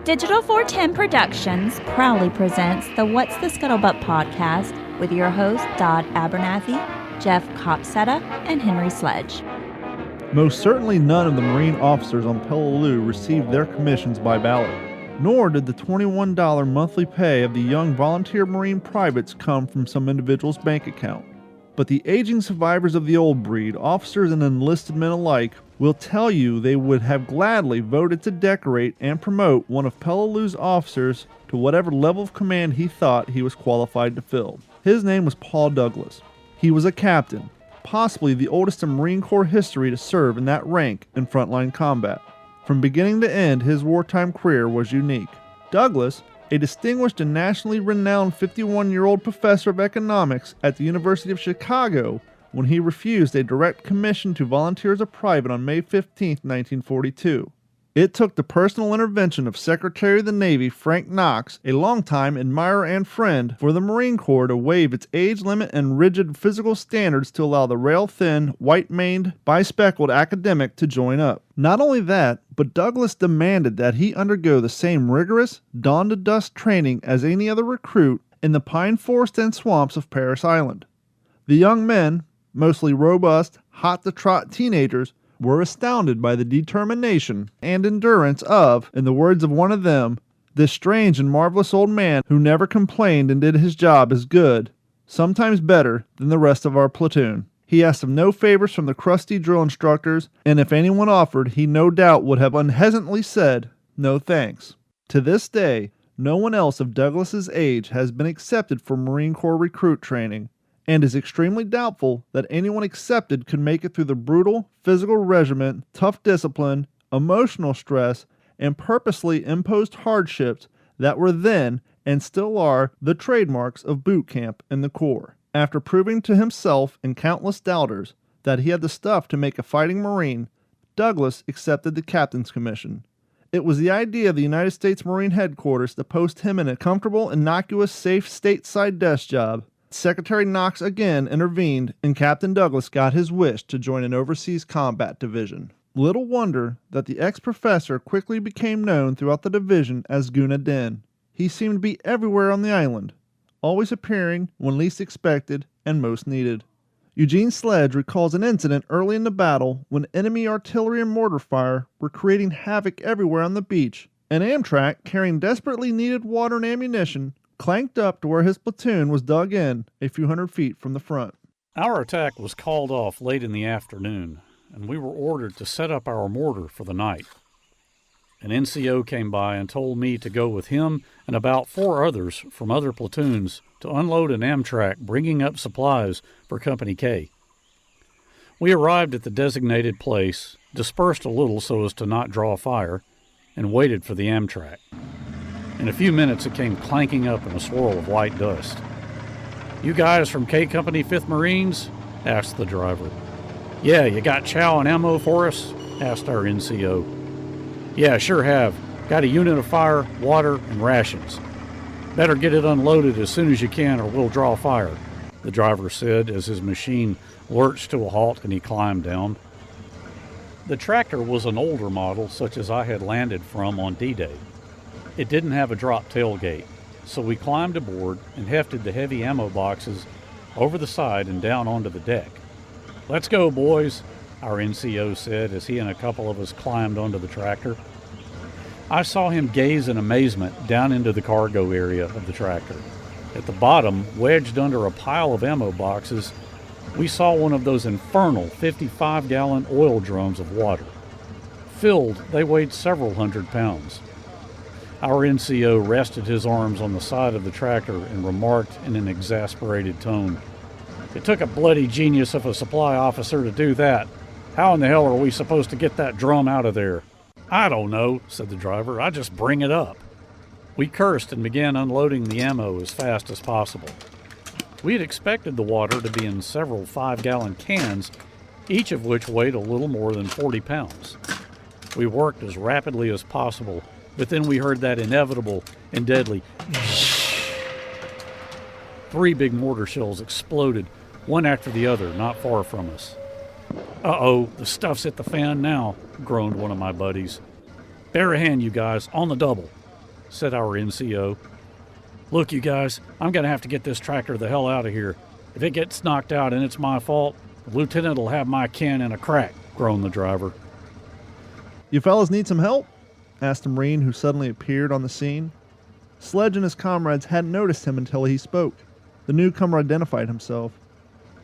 Digital 410 Productions proudly presents the What's the Scuttlebutt podcast with your hosts Dodd Abernathy, Jeff Copsetta, and Henry Sledge. Most certainly none of the Marine officers on Peleliu received their commissions by ballot, nor did the $21 monthly pay of the young volunteer Marine privates come from some individual's bank account. But the aging survivors of the old breed, officers and enlisted men alike, will tell you they would have gladly voted to decorate and promote one of Peleliu's officers to whatever level of command he thought he was qualified to fill. His name was Paul Douglas. He was a captain, possibly the oldest in Marine Corps history to serve in that rank in frontline combat. From beginning to end, his wartime career was unique. Douglas, a distinguished and nationally renowned 51-year-old professor of economics at the University of Chicago, when he refused a direct commission to volunteer as a private on May 15, 1942. It took the personal intervention of Secretary of the Navy Frank Knox, a longtime admirer and friend, for the Marine Corps to waive its age limit and rigid physical standards to allow the rail-thin, white-maned, bispeckled academic to join up. Not only that, but Douglas demanded that he undergo the same rigorous, dawn-to-dusk training as any other recruit in the pine forest and swamps of Parris Island. The young men, mostly robust, hot-to-trot teenagers, were astounded by the determination and endurance of, in the words of one of them, this strange and marvelous old man who never complained and did his job as good, sometimes better, than the rest of our platoon. He asked of no favors from the crusty drill instructors, and if anyone offered, he no doubt would have unhesitantly said, "No thanks." To this day, no one else of Douglas's age has been accepted for Marine Corps recruit training, and is extremely doubtful that anyone accepted could make it through the brutal physical regimen, tough discipline, emotional stress, and purposely imposed hardships that were then, and still are, the trademarks of boot camp in the Corps. After proving to himself and countless doubters that he had the stuff to make a fighting Marine, Douglas accepted the captain's commission. It was the idea of the United States Marine Headquarters to post him in a comfortable, innocuous, safe stateside desk job. Secretary Knox again intervened, and Captain Douglas got his wish to join an overseas combat division. Little wonder that the ex-professor quickly became known throughout the division as Guna Din. He seemed to be everywhere on the island, always appearing when least expected and most needed. Eugene Sledge recalls an incident early in the battle when enemy artillery and mortar fire were creating havoc everywhere on the beach. An Amtrak carrying desperately needed water and ammunition clanked up to where his platoon was dug in a few hundred feet from the front. Our attack was called off late in the afternoon, and we were ordered to set up our mortar for the night. An NCO came by and told me to go with him and about 4 others from other platoons to unload an Amtrak bringing up supplies for Company K. We arrived at the designated place, dispersed a little so as to not draw fire, and waited for the Amtrak. In a few minutes, it came clanking up in a swirl of white dust. "You guys from K Company 5th Marines?" asked the driver. "Yeah, you got chow and ammo for us?" asked our NCO. "Yeah, sure have. Got a unit of fire, water, and rations. Better get it unloaded as soon as you can or we'll draw fire," the driver said as his machine lurched to a halt and he climbed down. The tractor was an older model such as I had landed from on D-Day. It didn't have a drop tailgate, so we climbed aboard and hefted the heavy ammo boxes over the side and down onto the deck. "Let's go, boys," our NCO said as he and a couple of us climbed onto the tractor. I saw him gaze in amazement down into the cargo area of the tractor. At the bottom, wedged under a pile of ammo boxes, we saw one of those infernal 55-gallon oil drums of water. Filled, they weighed several hundred pounds. Our NCO rested his arms on the side of the tractor and remarked in an exasperated tone, "It took a bloody genius of a supply officer to do that. How in the hell are we supposed to get that drum out of there?" "I don't know," said the driver. "I just bring it up." We cursed and began unloading the ammo as fast as possible. We had expected the water to be in several 5-gallon cans, each of which weighed a little more than 40 pounds. We worked as rapidly as possible, but then we heard that inevitable and deadly shh. 3 big mortar shells exploded, one after the other, not far from us. "Uh-oh, the stuff's hit the fan now," groaned one of my buddies. "Bear a hand, you guys, on the double," said our NCO. "Look, you guys, I'm going to have to get this tractor the hell out of here. If it gets knocked out and it's my fault, the lieutenant will have my can in a crack," groaned the driver. "You fellas need some help?" asked a Marine who suddenly appeared on the scene. Sledge and his comrades hadn't noticed him until he spoke. The newcomer identified himself.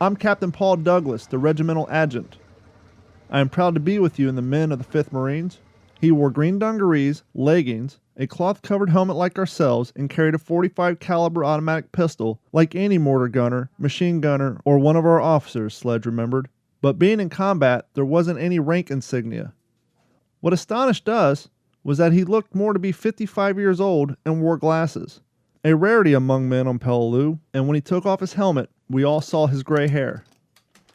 "I'm Captain Paul Douglas, the regimental adjutant. I am proud to be with you and the men of the 5th Marines." He wore green dungarees, leggings, a cloth-covered helmet like ourselves, and carried a .45 caliber automatic pistol like any mortar gunner, machine gunner, or one of our officers, Sledge remembered. But being in combat, there wasn't any rank insignia. What astonished us was that he looked more to be 55 years old and wore glasses, a rarity among men on Peleliu, and when he took off his helmet, we all saw his gray hair.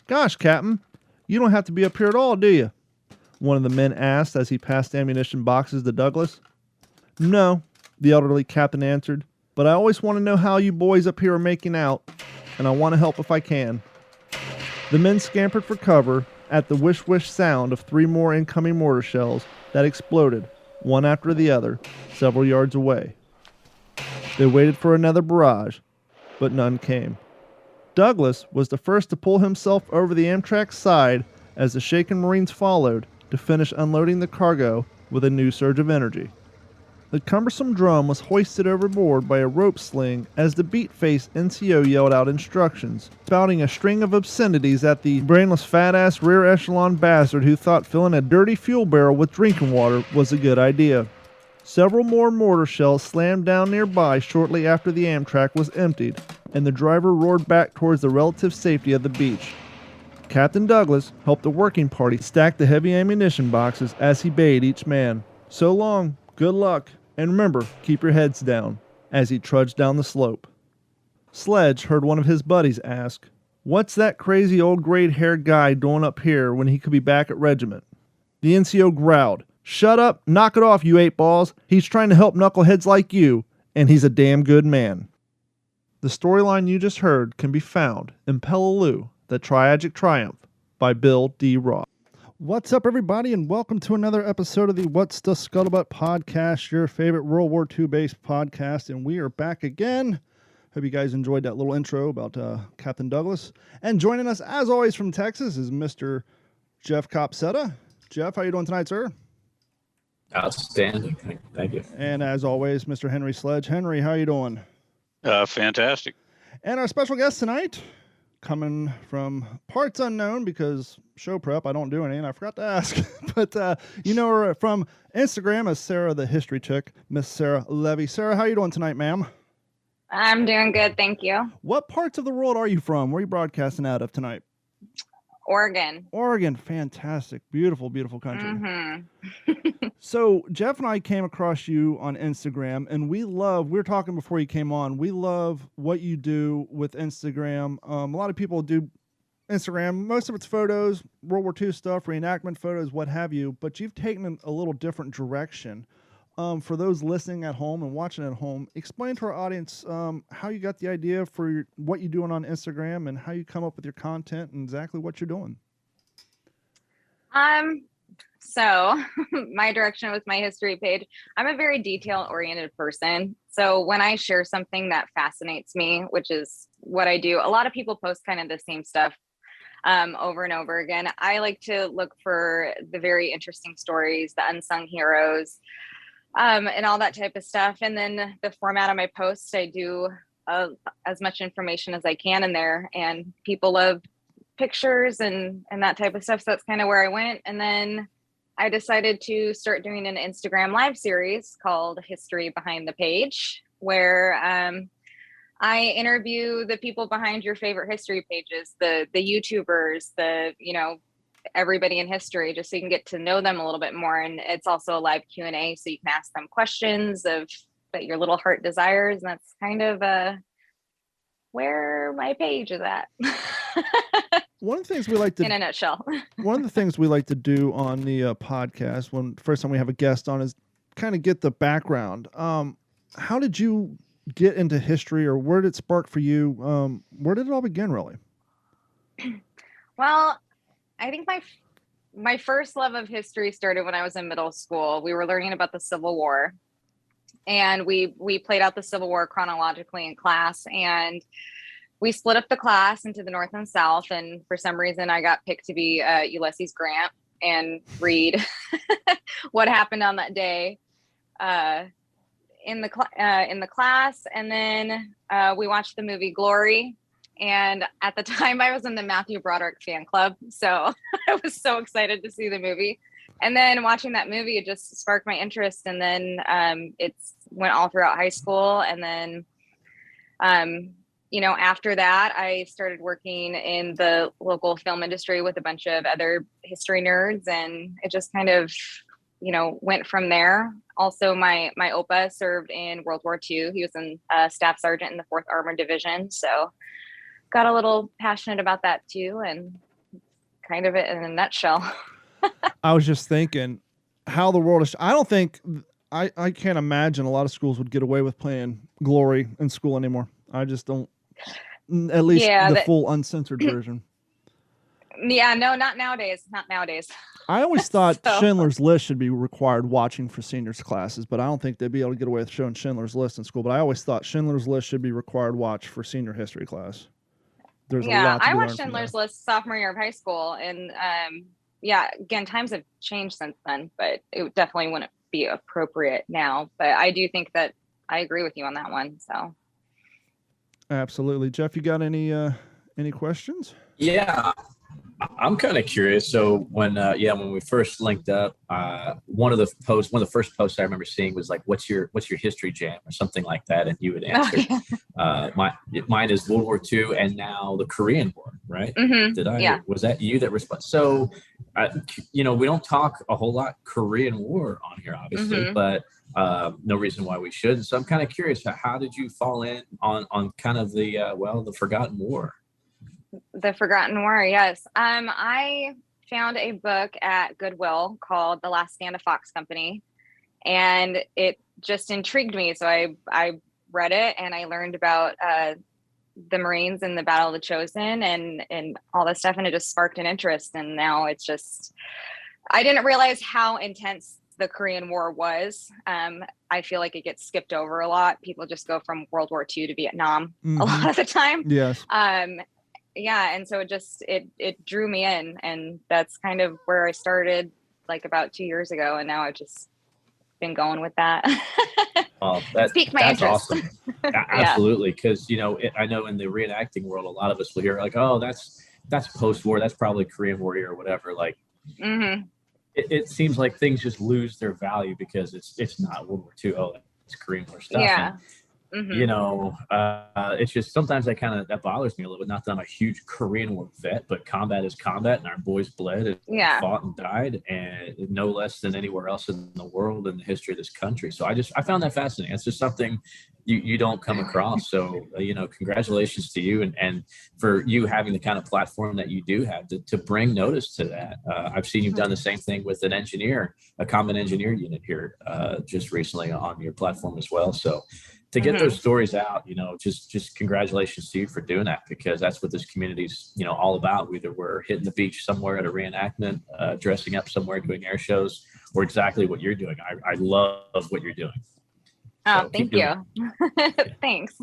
"Gosh, Captain, you don't have to be up here at all, do you?" one of the men asked as he passed ammunition boxes to Douglas. "No," the elderly captain answered, "but I always want to know how you boys up here are making out, and I want to help if I can." The men scampered for cover at the whish-whish sound of 3 more incoming mortar shells that exploded, one after the other, several yards away. They waited for another barrage, but none came. Douglas was the first to pull himself over the Amtrak's side as the shaken Marines followed to finish unloading the cargo with a new surge of energy. The cumbersome drum was hoisted overboard by a rope sling as the beat-faced NCO yelled out instructions, spouting a string of obscenities at the brainless fat-ass rear echelon bastard who thought filling a dirty fuel barrel with drinking water was a good idea. Several more mortar shells slammed down nearby shortly after the Amtrak was emptied, and the driver roared back towards the relative safety of the beach. Captain Douglas helped the working party stack the heavy ammunition boxes as he bade each man, "So long, good luck, and remember, keep your heads down," as he trudged down the slope. Sledge heard one of his buddies ask, "What's that crazy old gray-haired guy doing up here when he could be back at regiment?" The NCO growled, "Shut up, knock it off, you 8-balls. He's trying to help knuckleheads like you, and he's a damn good man." The storyline you just heard can be found in Peleliu, The Triagic Triumph by Bill D. Roth. What's up, everybody, and welcome to another episode of the What's the Scuttlebutt podcast, your favorite World War II based podcast, and we are back again. Hope you guys enjoyed that little intro about Captain Douglas. And joining us, as always, from Texas is Mr. Jeff Copsetta. Jeff, how you doing tonight, sir? Outstanding. Thank you. And as always, Mr. Henry Sledge. Henry, how you doing? Fantastic. And our special guest tonight, coming from parts unknown because show prep, I don't do any, and I forgot to ask. But you know her from Instagram as Sarah the History Chick, Miss Sarah Levy. Sarah, how you doing tonight, ma'am? I'm doing good, thank you. What parts of the world are you from? Where are you broadcasting out of tonight? Oregon. Oregon, fantastic. Beautiful, beautiful country. Mm-hmm. So Jeff and I came across you on Instagram, and we were talking before you came on, we love what you do with Instagram. A lot of people do Instagram. Most of it's photos, World War II stuff, reenactment photos, what have you, but you've taken a little different direction. For those listening at home and watching at home, explain to our audience how you got the idea for what you're doing on Instagram and how you come up with your content and exactly what you're doing. So my direction with my history page, I'm a very detail-oriented person. So when I share something that fascinates me, which is what I do, a lot of people post kind of the same stuff over and over again. I like to look for the very interesting stories, the unsung heroes, and all that type of stuff. And then the format of my posts, I do as much information as I can in there, and people love pictures and that type of stuff. So that's kind of where I went. And then I decided to start doing an Instagram live series called History Behind the Page, where I interview the people behind your favorite history pages, the YouTubers, everybody in history, just so you can get to know them a little bit more. And it's also a live Q&A, so you can ask them questions that your little heart desires. And that's kind of where my page is at. One of the things we like to, in a nutshell, one of the things we like to do on the podcast, when first time we have a guest on, is kind of get the background. How did you get into history, or where did it spark for you? Where did it all begin, really? Well, I think my first love of history started when I was in middle school. We were learning about the Civil War, and we played out the Civil War chronologically in class, and we split up the class into the North and South. And for some reason, I got picked to be Ulysses Grant and read what happened on that day in the class. And then we watched the movie Glory. And at the time, I was in the Matthew Broderick fan club, so I was so excited to see the movie. And then watching that movie, it just sparked my interest. And then it went all throughout high school. And then, after that, I started working in the local film industry with a bunch of other history nerds. And it just kind of, went from there. Also, my Opa served in World War II. He was a staff sergeant in the 4th Armored Division. So got a little passionate about that too. And kind of it in a nutshell. I was just thinking how the world is. I don't think I can't imagine a lot of schools would get away with playing Glory in school anymore. I just don't, at least the full uncensored version. Yeah, no, not nowadays. Not nowadays. I always thought Schindler's List should be required watching for seniors classes, but I don't think they'd be able to get away with showing Schindler's List in school. But I always thought Schindler's List should be required watch for senior history class. There's a lot to I be watched learned from Schindler's that. List sophomore year of high school, and again, times have changed since then, but it definitely wouldn't be appropriate now. But I do think that I agree with you on that one. So, absolutely, Jeff, you got any questions? Yeah, I'm kind of curious. So when we first linked up, one of the first posts I remember seeing was like, "What's your history jam?" or something like that, and you would answer, "Mine is World War II and now the Korean War." Right? Mm-hmm. Was that you that responded? So, we don't talk a whole lot Korean War on here, obviously, but no reason why we should. So I'm kind of curious, how did you fall in on kind of the Forgotten War? The Forgotten War, yes. I found a book at Goodwill called The Last Stand of Fox Company, and it just intrigued me. So I read it, and I learned about the Marines and the Battle of the Chosen and all this stuff, and it just sparked an interest. And now it's just, I didn't realize how intense the Korean War was. I feel like it gets skipped over a lot. People just go from World War II to Vietnam a lot of the time. Yes. And so it drew me in, and that's kind of where I started, like about 2 years ago, and now I've just been going with that. Well, that's interest. Awesome. Absolutely, because I know in the reenacting world, a lot of us will hear like, "Oh, that's post-war, that's probably Korean War or whatever." Like, it seems like things just lose their value because it's not World War II. Oh, it's Korean War stuff. Yeah. It's just sometimes that bothers me a little bit. Not that I'm a huge Korean War vet, but combat is combat, and our boys bled and fought and died, and no less than anywhere else in the world in the history of this country. So I found that fascinating. It's just something you don't come across. So congratulations to you and for you having the kind of platform that you do have to bring notice to that. I've seen you've done the same thing with an engineer, a combat engineer unit here just recently on your platform as well. So to get those stories out, just congratulations to you for doing that, because that's what this community's, all about. Either we're hitting the beach somewhere at a reenactment, dressing up somewhere, doing air shows, or exactly what you're doing. I love what you're doing. Oh, so thank you. Thanks.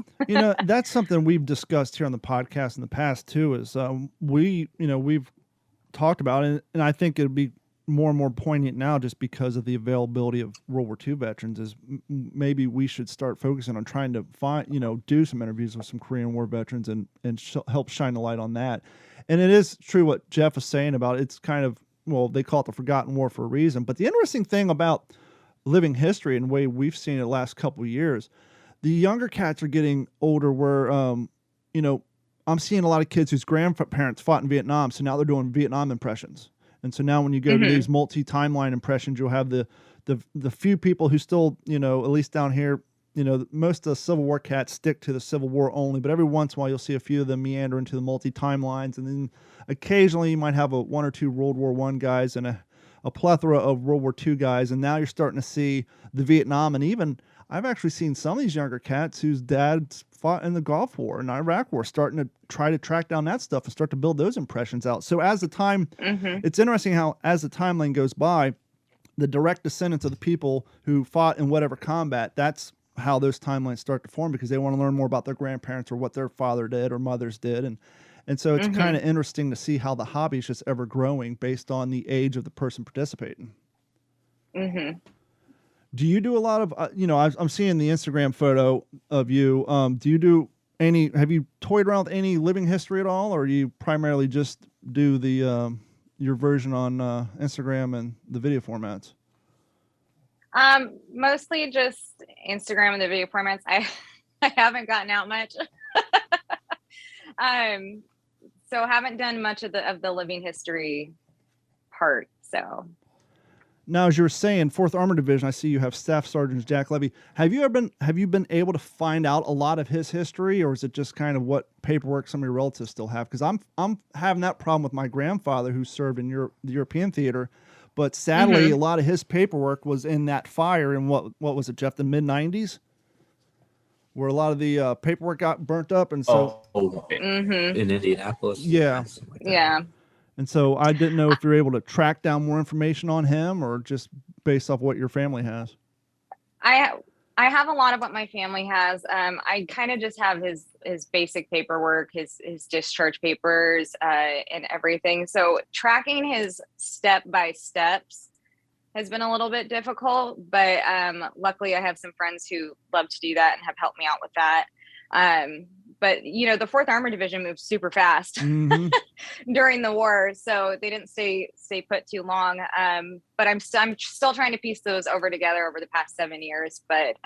That's something we've discussed here on the podcast in the past too, is we've talked about it, and I think it'd be more and more poignant now just because of the availability of World War II veterans, is maybe we should start focusing on trying to find, do some interviews with some Korean War veterans and help shine the light on that. And it is true what Jeff was saying about it's kind of, they call it the Forgotten War for a reason. But the interesting thing about living history and the way we've seen it the last couple of years, the younger cats are getting older where, I'm seeing a lot of kids whose grandparents fought in Vietnam. So now they're doing Vietnam impressions. And so now when you go to these multi-timeline impressions, you'll have the few people who still, at least down here, most of the Civil War cats stick to the Civil War only, but every once in a while you'll see a few of them meander into the multi-timelines. And then occasionally you might have one or two World War I guys and a plethora of World War II guys. And now you're starting to see the Vietnam, and even I've actually seen some of these younger cats whose dads fought in the Gulf War and Iraq War, starting to try to track down that stuff and start to build those impressions out. So as the time, it's interesting how as the timeline goes by, the direct descendants of the people who fought in whatever combat, that's how those timelines start to form, because they want to learn more about their grandparents or what their father did or mothers did. And so it's kind of interesting to see how the hobby is just ever growing based on the age of the person participating. Do you do a lot of, I'm seeing the Instagram photo of you. Do you do have you toyed around with any living history at all, or do you primarily just do the, your version on Instagram and the video formats? Mostly just Instagram and the video formats. I haven't gotten out much. So haven't done much of the living history part. So now, as you were saying, 4th Armored Division, I see you have Staff Sergeant Jack Levy. Have you been able to find out a lot of his history, or is it just kind of what paperwork some of your relatives still have? Because I'm having that problem with my grandfather, who served in the European theater, but sadly, a lot of his paperwork was in that fire in what was it, Jeff, the mid-90s, where a lot of the paperwork got burnt up, and so in Indianapolis, yeah, like yeah. And so I didn't know if you're able to track down more information on him, or just based off what your family has. I have a lot of what my family has. I kind of just have his basic paperwork, his discharge papers, and everything. So tracking his step by steps has been a little bit difficult, but luckily I have some friends who love to do that and have helped me out with that. But the 4th Armored Division moved super fast during the war, so they didn't stay put too long. But I'm still trying to piece those together over the past 7 years, but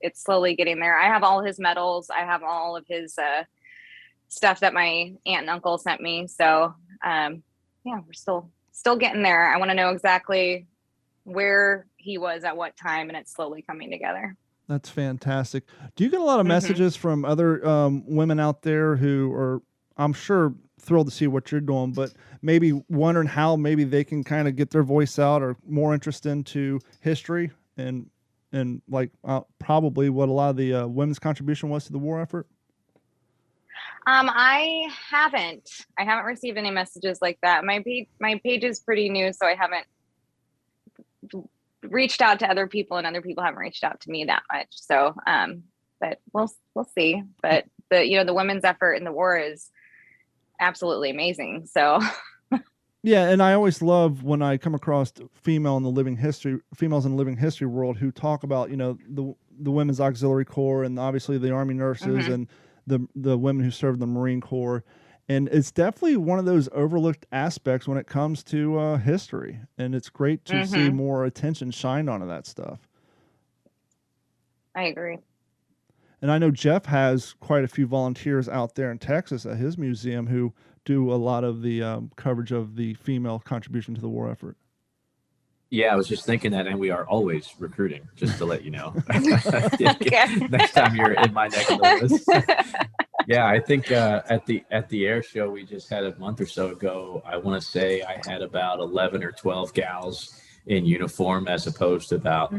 it's slowly getting there. I have all his medals. I have all of his stuff that my aunt and uncle sent me. So we're still getting there. I want to know exactly where he was at what time, and it's slowly coming together. That's fantastic. Do you get a lot of messages from other women out there who are, I'm sure, thrilled to see what you're doing, but maybe wondering how maybe they can kind of get their voice out, or more interest into history and like probably what a lot of the women's contribution was to the war effort? I haven't received any messages like that. My page is pretty new, so I haven't reached out to other people, and other people haven't reached out to me that much. So, but we'll see. But the women's effort in the war is absolutely amazing. So, yeah. And I always love when I come across females in the living history world who talk about, the Women's Auxiliary Corps, and obviously the Army nurses and the women who served in the Marine Corps. And it's definitely one of those overlooked aspects when it comes to history. And it's great to see more attention shined onto that stuff. I agree. And I know Jeff has quite a few volunteers out there in Texas at his museum who do a lot of the coverage of the female contribution to the war effort. Yeah, I was just thinking that, and we are always recruiting, just to let you know. Next time you're in my neck of the woods. Yeah, I think at the air show we just had a month or so ago, I want to say I had about 11 or 12 gals in uniform, as opposed to about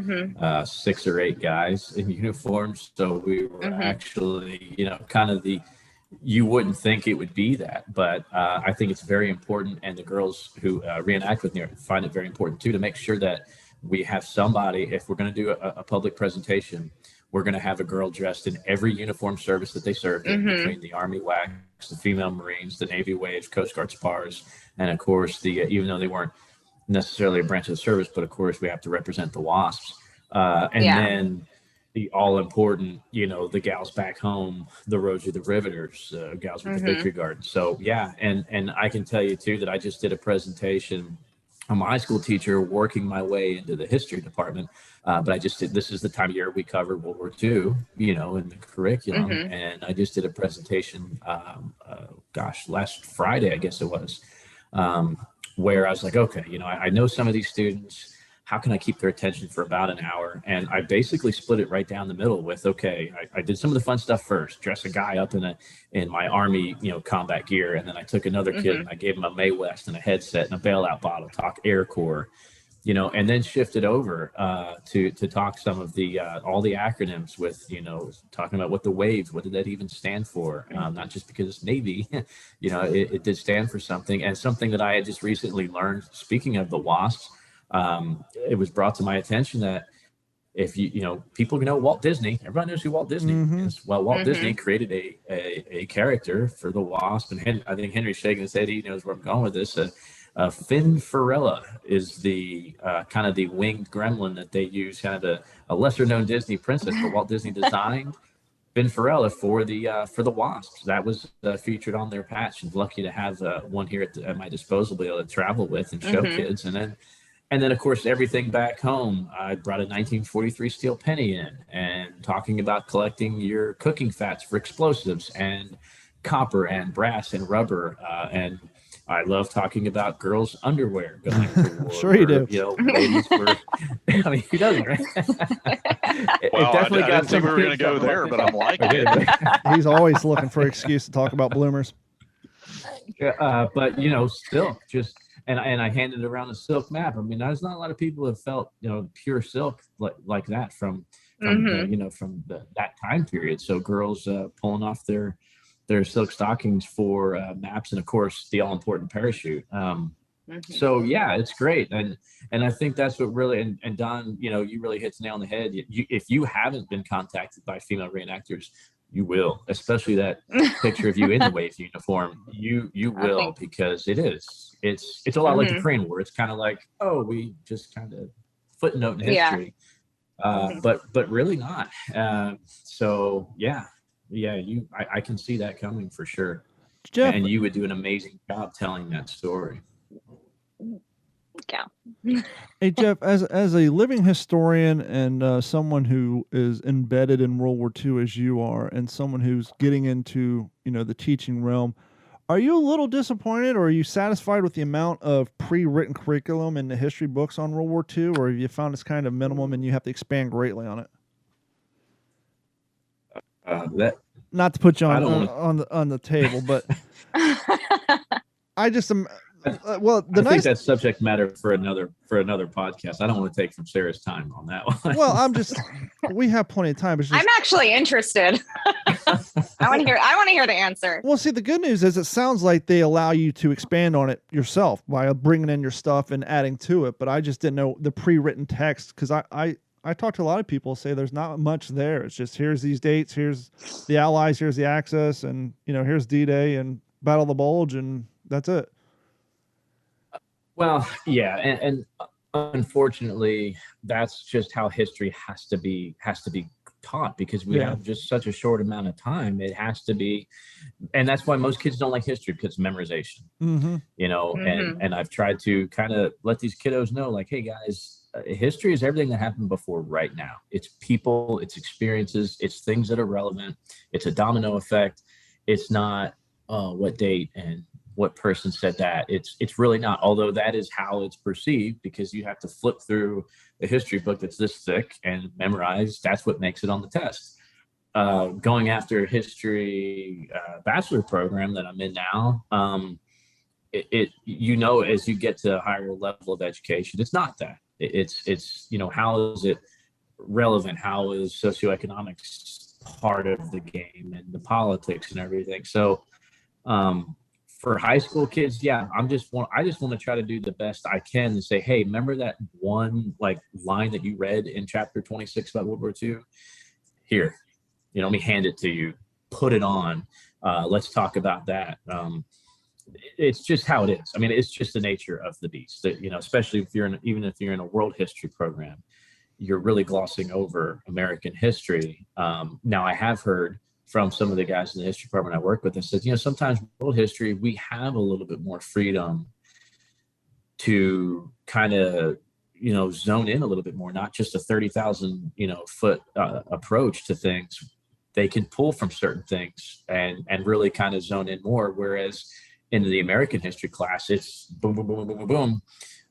6 or 8 guys in uniforms. So we were actually, kind of you wouldn't think it would be that, but I think it's very important. And the girls who reenact with me find it very important too, to make sure that we have somebody, if we're going to do a public presentation, we're going to have a girl dressed in every uniform service that they served in, between the Army WACs, the female Marines, the Navy Waves, Coast Guard SPARs, and of course, even though they weren't necessarily a branch of the service, but of course we have to represent the WASPs. Then the all-important, the gals back home, the Rosie the Riveters, gals with the Victory Garden. So, yeah, and I can tell you, too, that I just did a presentation. I'm a high school teacher working my way into the history department, but this is the time of year we cover World War II, in the curriculum. And I just did a presentation, last Friday, I guess it was, where I was like, okay, I know some of these students, how can I keep their attention for about an hour? And I basically split it right down the middle with, okay, I did some of the fun stuff first, dress a guy up in my Army, combat gear. And then I took another kid and I gave him a Mae West and a headset and a bailout bottle, talk Air Corps. and then shifted over to talk some of the all the acronyms with, talking about what the waves, what did that even stand for? Not just because it's Navy, it did stand for something, and something that I had just recently learned. Speaking of the WASPs, it was brought to my attention that if people know Walt Disney, everybody knows who Walt Disney is. Well, Walt Disney created a character for the Wasp, and I think Henry's shaking his head. He knows where I'm going with this. Finfarella is the kind of the winged gremlin that they use, kind of a lesser known Disney princess, but Walt Disney designed Finfarella for the Wasps. That was featured on their patch, and lucky to have one here at my disposal, be able to travel with and show kids. And then, of course, everything back home. I brought a 1943 steel penny in, and talking about collecting your cooking fats for explosives and copper and brass and rubber. And I love talking about girls' underwear going to war. Sure you do. Ladies were, I mean, who doesn't, right? Well, I didn't think we were going to go there, but I'm liking it. He's always looking for an excuse to talk about bloomers. But, still just... And I handed around a silk map. I mean, there's not a lot of people have felt, pure silk like that from that time period. So girls pulling off their silk stockings for maps, and of course the all important parachute. So yeah, it's great, and I think that's what really and Don, you really hit the nail on the head. If you haven't been contacted by female reenactors, you will, especially that picture of you in the wave uniform. You will, because it's a lot like the Korean War. It's kind of like, we just kind of footnote in history, but really not. So yeah, I can see that coming for sure. Jeff, and you would do an amazing job telling that story. Yeah. Hey Jeff, as a living historian and someone who is embedded in World War II as you are, and someone who's getting into the teaching realm, are you a little disappointed, or are you satisfied with the amount of pre-written curriculum in the history books on World War II, or have you found it's kind of minimum and you have to expand greatly on it? Not to put you on the table, but I just am. I think that's subject matter for another podcast. I don't want to take from Sarah's time on that one. Well, we have plenty of time. I'm actually interested. I want to hear the answer. Well, see, the good news is it sounds like they allow you to expand on it yourself by bringing in your stuff and adding to it. But I just didn't know the pre-written text, because I talked to a lot of people say there's not much there. It's just, here's these dates, here's the Allies, here's the Axis, and here's D-Day and Battle of the Bulge, and that's it. Well, yeah, and unfortunately, that's just how history has to be taught, because we have just such a short amount of time. It has to be, and that's why most kids don't like history, because it's memorization. And I've tried to kind of let these kiddos know, like, hey guys, history is everything that happened before right now. It's people, it's experiences, it's things that are relevant. It's a domino effect. It's not what date and what person said that. It's really not, although that is how it's perceived, because you have to flip through a history book that's this thick and memorize. That's what makes it on the test. Going after a history bachelor program that I'm in now, as you get to a higher level of education, it's not that. It's how is it relevant? How is socioeconomics part of the game, and the politics and everything? So for high school kids, I just want to try to do the best I can and say, hey, remember that one line that you read in chapter 26 about World War II? Here, let me hand it to you. Put it on. Let's talk about that. It's just how it is. I mean, it's just the nature of the beast. That, especially if you're in a world history program, you're really glossing over American history. Now, I have heard from some of the guys in the history department I work with, that said, sometimes world history, we have a little bit more freedom to kind of, zone in a little bit more, not just a 30,000, foot approach to things. They can pull from certain things and really kind of zone in more. Whereas in the American history class, it's boom, boom, boom, boom, boom,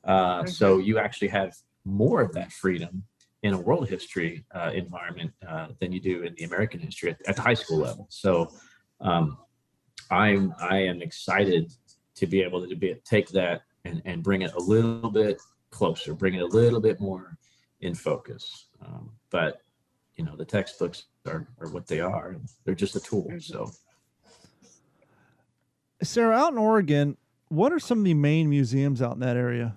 boom. So you actually have more of that freedom in a world history environment than you do in the American history at the high school level. So I am excited to be able to take that and bring it a little bit closer, bring it a little bit more in focus. But the textbooks are what they are. They're just a tool. So, Sarah, out in Oregon, what are some of the main museums out in that area?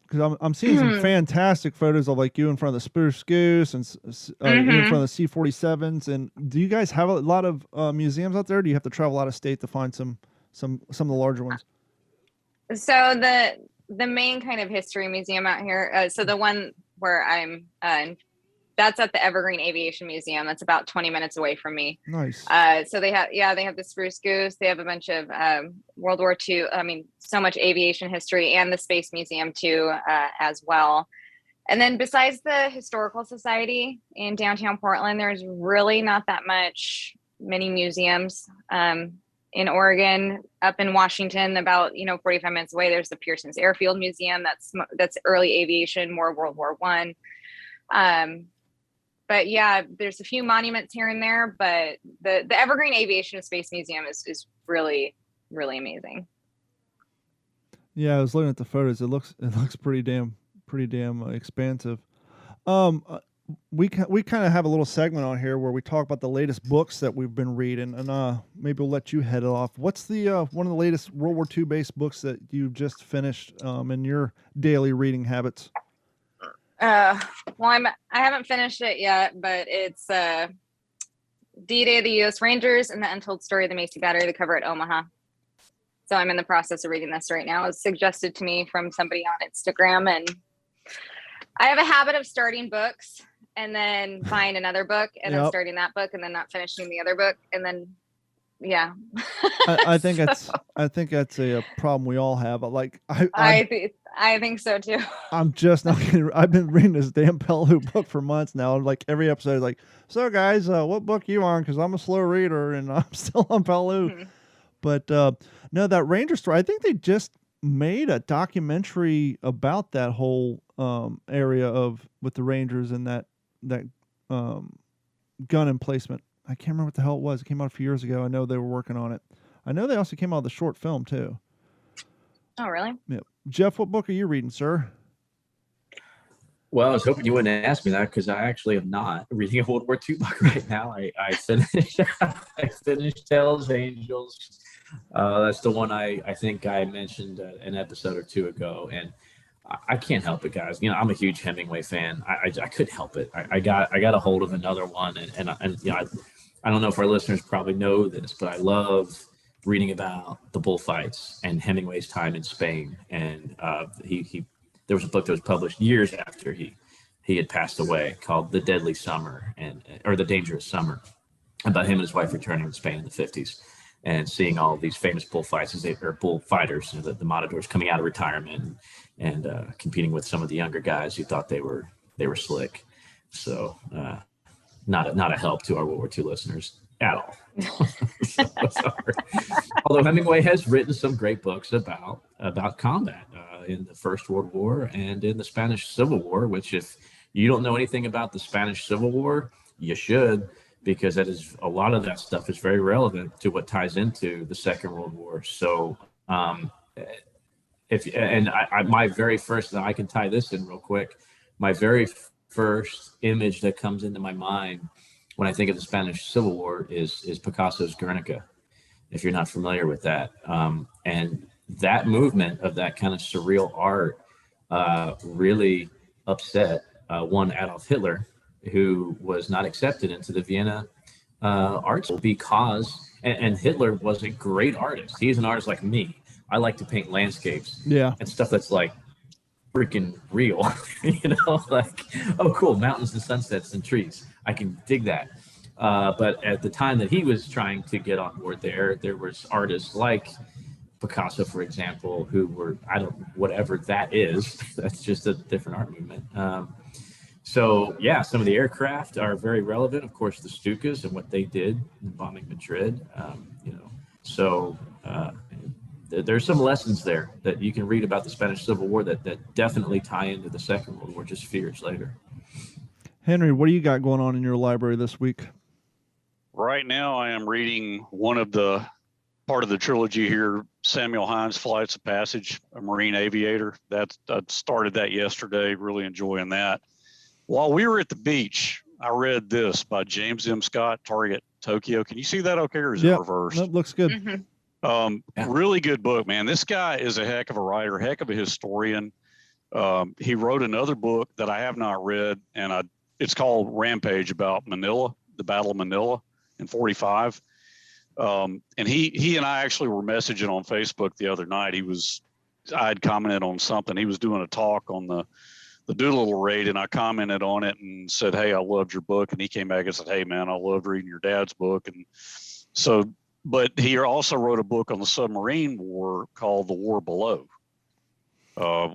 Because I'm seeing some fantastic photos of like you in front of the Spruce Goose and you in front of the C-47s. And do you guys have a lot of museums out there? Or do you have to travel out of state to find some of the larger ones? So the main kind of history museum out here. So the one where I'm, that's at the Evergreen Aviation Museum. That's about 20 minutes away from me. Nice. So they have the Spruce Goose. They have a bunch of World War II. I mean, so much aviation history, and the Space Museum too, as well. And then besides the Historical Society in downtown Portland, there's really not that many museums. In Oregon, up in Washington, about 45 minutes away, there's the Pearson's Airfield Museum. That's early aviation, more World War I. But yeah, there's a few monuments here and there, but the Evergreen Aviation and Space Museum is really, really amazing. Yeah, I was looking at the photos. It looks pretty damn expansive. We kind of have a little segment on here where we talk about the latest books that we've been reading, and maybe we'll let you head it off. What's the one of the latest World War II based books that you just finished in your daily reading habits? Well, I haven't finished it yet, but it's D-Day of the U.S. Rangers and the Untold Story of the Macy Battery, the cover at Omaha. So I'm in the process of reading this right now. It was suggested to me from somebody on Instagram, and I have a habit of starting books and then buying another book and then starting that book and then not finishing the other book, and then I think that's a problem we all have. Like I think so too. I'm just not kidding. I've been reading this damn Pellew book for months now. Like every episode is like, so guys, what book you on? Because I'm a slow reader and I'm still on Pellew. Mm-hmm. But no, that Ranger story, I think they just made a documentary about that whole area with the Rangers and that gun emplacement. I can't remember what the hell it was. It came out a few years ago. I know they were working on it. I know they also came out with a short film too. Oh, really? Yeah. Jeff, what book are you reading, sir? Well, I was hoping you wouldn't ask me that, because I actually am not reading a World War II book right now. I finished Tales of Angels. That's the one I think I mentioned an episode or two ago, and I can't help it, guys. I'm a huge Hemingway fan. I couldn't help it. I got a hold of another one, and I don't know if our listeners probably know this, but I love reading about the bullfights and Hemingway's time in Spain. And there was a book that was published years after he had passed away called The Deadly Summer or The Dangerous Summer, about him and his wife returning to Spain in the 50s and seeing all these famous bullfights bullfighters, the matadors coming out of retirement and competing with some of the younger guys who thought they were slick. So not a help to our World War II listeners at all. Sorry. Although Hemingway has written some great books about combat in the First World War and in the Spanish Civil War, which, if you don't know anything about the Spanish Civil War, you should, because a lot of that stuff is very relevant to what ties into the Second World War. So my very first, I can tie this in real quick. My very first image that comes into my mind when I think of the Spanish Civil War is Picasso's Guernica, if you're not familiar with that. And that movement of that kind of surreal art really upset one Adolf Hitler, who was not accepted into the Vienna art school because, and Hitler was a great artist. He's an artist like me. I like to paint landscapes and stuff that's like freaking real, like, oh, cool, mountains and sunsets and trees. I can dig that. But at the time that he was trying to get on board there was artists like Picasso, for example, who were, whatever that is, that's just a different art movement. So yeah, some of the aircraft are very relevant. Of course, the Stukas and what they did in bombing Madrid, so there's some lessons there that you can read about the Spanish Civil War that definitely tie into the Second World War just a few years later. Henry, what do you got going on in your library this week? Right now, I am reading one of the part of the trilogy here, Samuel Hines, Flights of Passage, a Marine Aviator. I started that yesterday, really enjoying that. While we were at the beach, I read this by James M. Scott, Target Tokyo. Can you see that okay, or is it reversed? That looks good. Really good book, man. This guy is a heck of a writer, heck of a historian. He wrote another book that I have not read, and it's called Rampage, about Manila, the Battle of Manila in 45. And he and I actually were messaging on Facebook the other night. I had commented on something. He was doing a talk on the Doolittle raid, and I commented on it and said, "Hey, I loved your book." And he came back and said, "Hey, man, I loved reading your dad's book." And so, but he also wrote a book on the submarine war called The War Below,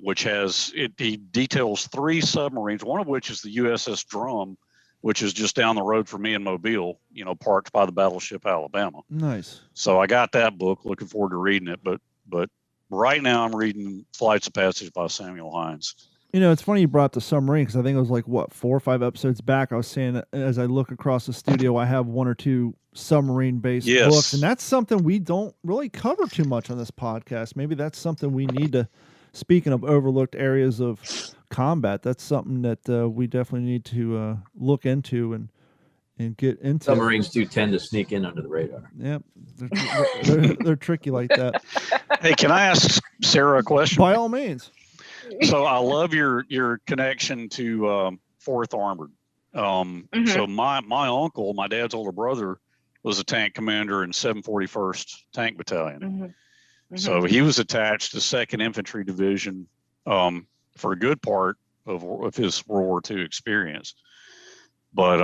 which he details 3 submarines, one of which is the USS Drum, which is just down the road from me in Mobile, parked by the battleship Alabama. Nice. So I got that book, looking forward to reading it. But right now I'm reading Flights of Passage by Samuel Hines. It's funny you brought the submarine, because I think it was like, 4 or 5 episodes back, I was saying, as I look across the studio, I have 1 or 2 submarine-based books, and that's something we don't really cover too much on this podcast. Maybe that's something we need to, speaking of overlooked areas of combat, that's something that we definitely need to look into and get into. Submarines do tend to sneak in under the radar. Yep, they're tricky like that. Hey, can I ask Sarah a question? By all means. So I love your connection to 4th Armored. So my uncle, my dad's older brother, was a tank commander in 741st Tank Battalion. So he was attached to 2nd Infantry Division for a good part of his World War II experience. But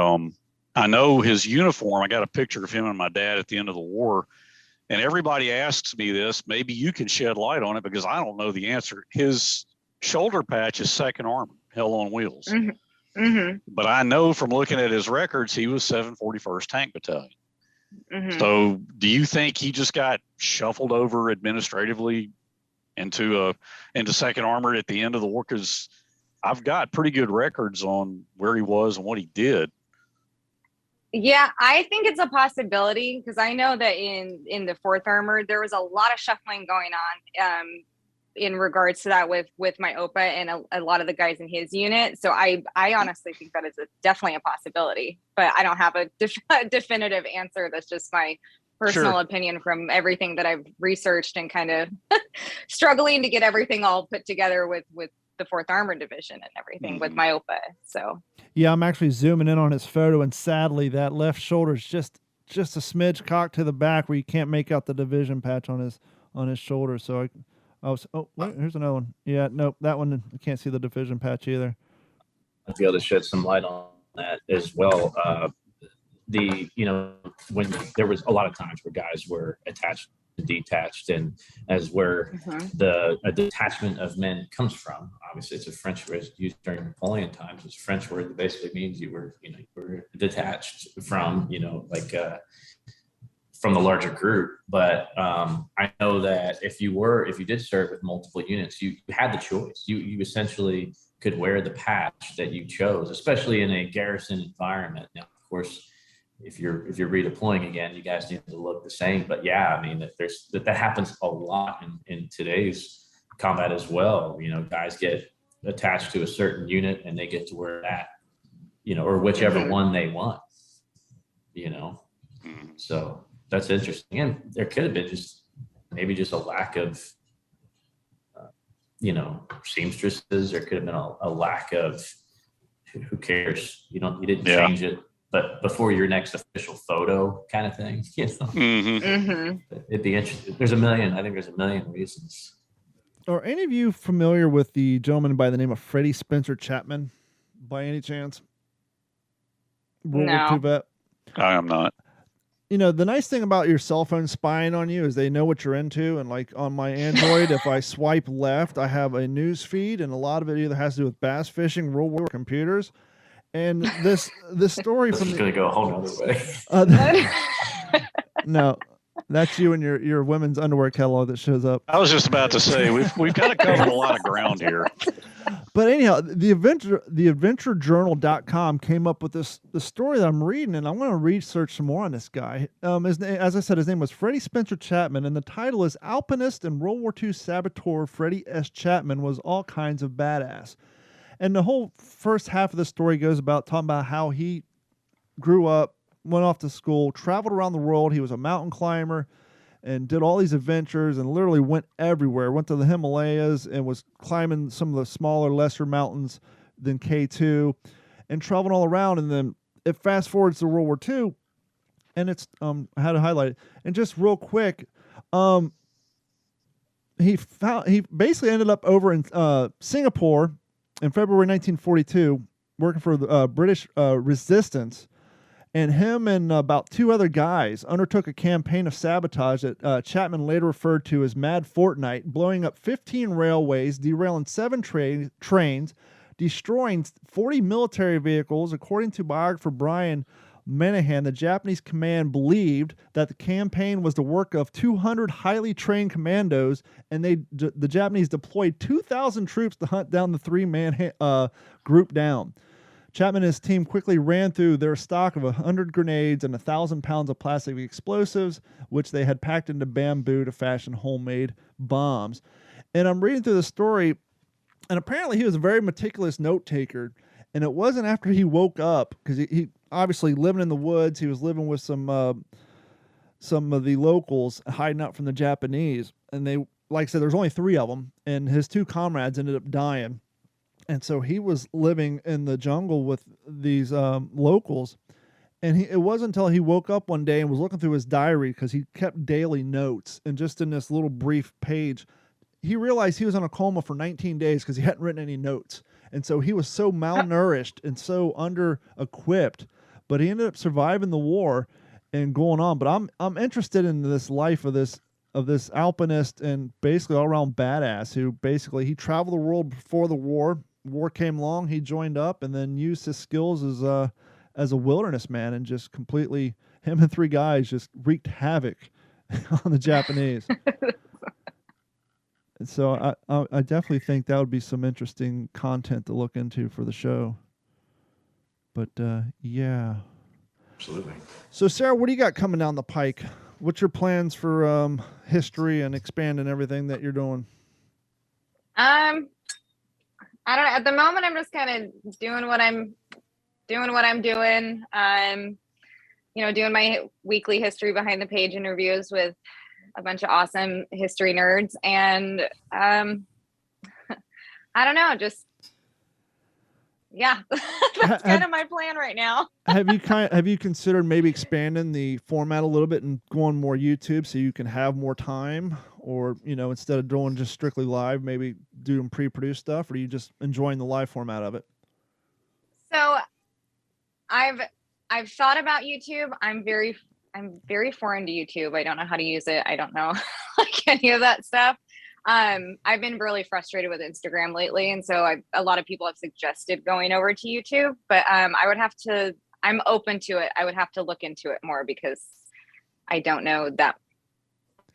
I know his uniform. I got a picture of him and my dad at the end of the war. And everybody asks me this. Maybe you can shed light on it, because I don't know the answer. His shoulder patch is 2nd Armored, Hell on Wheels. But I know from looking at his records, he was 741st Tank Battalion. So do you think he just got shuffled over administratively into 2nd Armored at the end of the war? Because I've got pretty good records on where he was and what he did. Yeah, I think it's a possibility, because I know that in the 4th Armored, there was a lot of shuffling going on in regards to that with my OPA and a lot of the guys in his unit. So I honestly think that is definitely a possibility, but I don't have a definitive answer. That's just my personal opinion from everything that I've researched and kind of struggling to get everything all put together with the 4th Armored Division and everything with my OPA. So yeah, I'm actually zooming in on his photo, and sadly that left shoulder is just a smidge cocked to the back where you can't make out the division patch on his shoulder. So wait, here's another one. Yeah, nope, that one, I can't see the division patch either. I'd be able to shed some light on that as well. When there was a lot of times where guys were attached and detached, and as where the detachment of men comes from. Obviously, it's a French word used during Napoleon times. It's a French word that basically means you were detached from, from the larger group. But I know that if you did serve with multiple units, you had the choice. You essentially could wear the patch that you chose, especially in a garrison environment. Now, of course, if you're redeploying again, you guys need to look the same. But yeah, I mean, that happens a lot in today's combat as well. Guys get attached to a certain unit and they get to wear that, or whichever one they want. So that's interesting. And there could have been maybe just a lack of, seamstresses. There could have been a lack of, who cares? You didn't change it, but before your next official photo kind of thing, It'd be interesting. I think there's a million reasons. Are any of you familiar with the gentleman by the name of Freddie Spencer Chapman by any chance? World War II vet? I am not. The nice thing about your cell phone spying on you is they know what you're into. And like on my Android, if I swipe left, I have a news feed, and a lot of it either has to do with bass fishing, World War computers. And this story this from is going to go a whole other way. No, that's you and your women's underwear catalog that shows up. I was just about to say we've kind of covered a lot of ground here. But anyhow, theadventurejournal.com came up with this story that I'm reading, and I want to research some more on this guy. As I said, his name was Freddie Spencer Chapman, and the title is Alpinist and World War II Saboteur Freddie S. Chapman Was All Kinds of Badass. And the whole first half of the story goes about talking about how he grew up, went off to school, traveled around the world. He was a mountain climber and did all these adventures and literally went everywhere. Went to the Himalayas and was climbing some of the smaller, lesser mountains than K2 and traveling all around. And then it fast forwards to World War II, and it's I had to highlight it. And just real quick, he basically ended up over in Singapore in February 1942, working for the British resistance. And him and about 2 other guys undertook a campaign of sabotage that Chapman later referred to as Mad Fortnight, blowing up 15 railways, derailing 7 trains, destroying 40 military vehicles. According to biographer Brian Menahan, the Japanese command believed that the campaign was the work of 200 highly trained commandos, and the Japanese deployed 2,000 troops to hunt down the 3-man group down. Chapman and his team quickly ran through their stock of 100 grenades and 1,000 pounds of plastic explosives, which they had packed into bamboo to fashion homemade bombs. And I'm reading through the story, and apparently he was a very meticulous note taker. And it wasn't after he woke up, because he obviously living in the woods. He was living with some of the locals, hiding out from the Japanese. And they, like I said, there's only 3 of them, and his 2 comrades ended up dying. And so he was living in the jungle with these locals. And it wasn't until he woke up one day and was looking through his diary, because he kept daily notes. And just in this little brief page, he realized he was in a coma for 19 days because he hadn't written any notes. And so he was so malnourished and so under-equipped. But he ended up surviving the war and going on. But I'm interested in this life of this alpinist and basically all-around badass who basically he traveled the world before the war. War came along, he joined up and then used his skills as a wilderness man and just completely, him and 3 guys just wreaked havoc on the Japanese. And so I definitely think that would be some interesting content to look into for the show. But yeah. Absolutely. So Sarah, what do you got coming down the pike? What's your plans for history and expanding everything that you're doing? I don't know. At the moment, I'm just kind of doing what I'm doing. Doing my weekly history behind the page interviews with a bunch of awesome history nerds, and I don't know, just yeah, that's kind of my plan right now. Have you considered maybe expanding the format a little bit and going more YouTube so you can have more time, or instead of doing just strictly live, maybe doing pre-produced stuff, or are you just enjoying the live format of it? So I've thought about YouTube. I'm very foreign to YouTube. I don't know how to use it. I don't know like any of that stuff. I've been really frustrated with Instagram lately. And so a lot of people have suggested going over to YouTube, but I'm open to it. I would have to look into it more because I don't know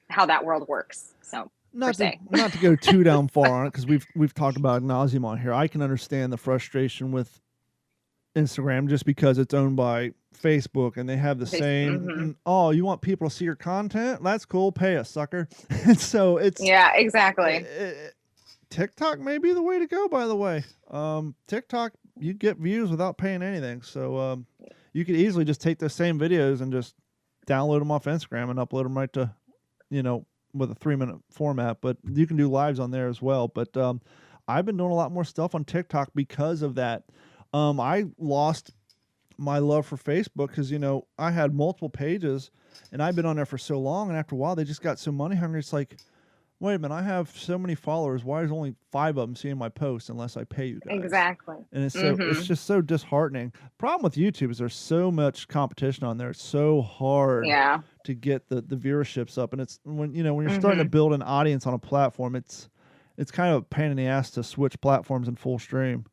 how that world works. So not to go too down far on it, because we've talked about ad nauseum on here. I can understand the frustration with Instagram just because it's owned by Facebook and they have the same. Mm-hmm. Oh, you want people to see your content? That's cool. Pay us, sucker. And so it's exactly. TikTok may be the way to go. By the way, TikTok, you get views without paying anything. So you could easily just take those same videos and just download them off Instagram and upload them right to, with a 3-minute format. But you can do lives on there as well. But I've been doing a lot more stuff on TikTok because of that. I lost my love for Facebook because, I had multiple pages and I've been on there for so long. And after a while, they just got so money hungry. It's like, wait a minute, I have so many followers. Why is only 5 of them seeing my posts unless I pay you guys? Exactly. And it's just so disheartening. Problem with YouTube is there's so much competition on there. It's so hard to get the viewerships up. And it's when you're starting to build an audience on a platform, it's kind of a pain in the ass to switch platforms in full stream.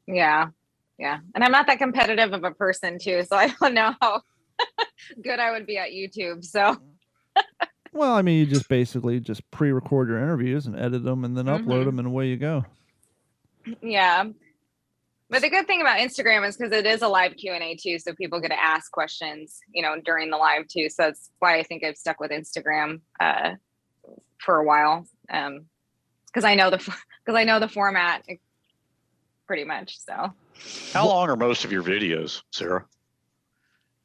Yeah. And I'm not that competitive of a person too, so I don't know how good I would be at YouTube. So well, I mean, you just basically just pre-record your interviews and edit them and then upload them and away you go. Yeah. But the good thing about Instagram is because it is a live Q&A too, so people get to ask questions, during the live too. So that's why I think I've stuck with Instagram for a while, because I know the format pretty much. So, how long are most of your videos, Sarah?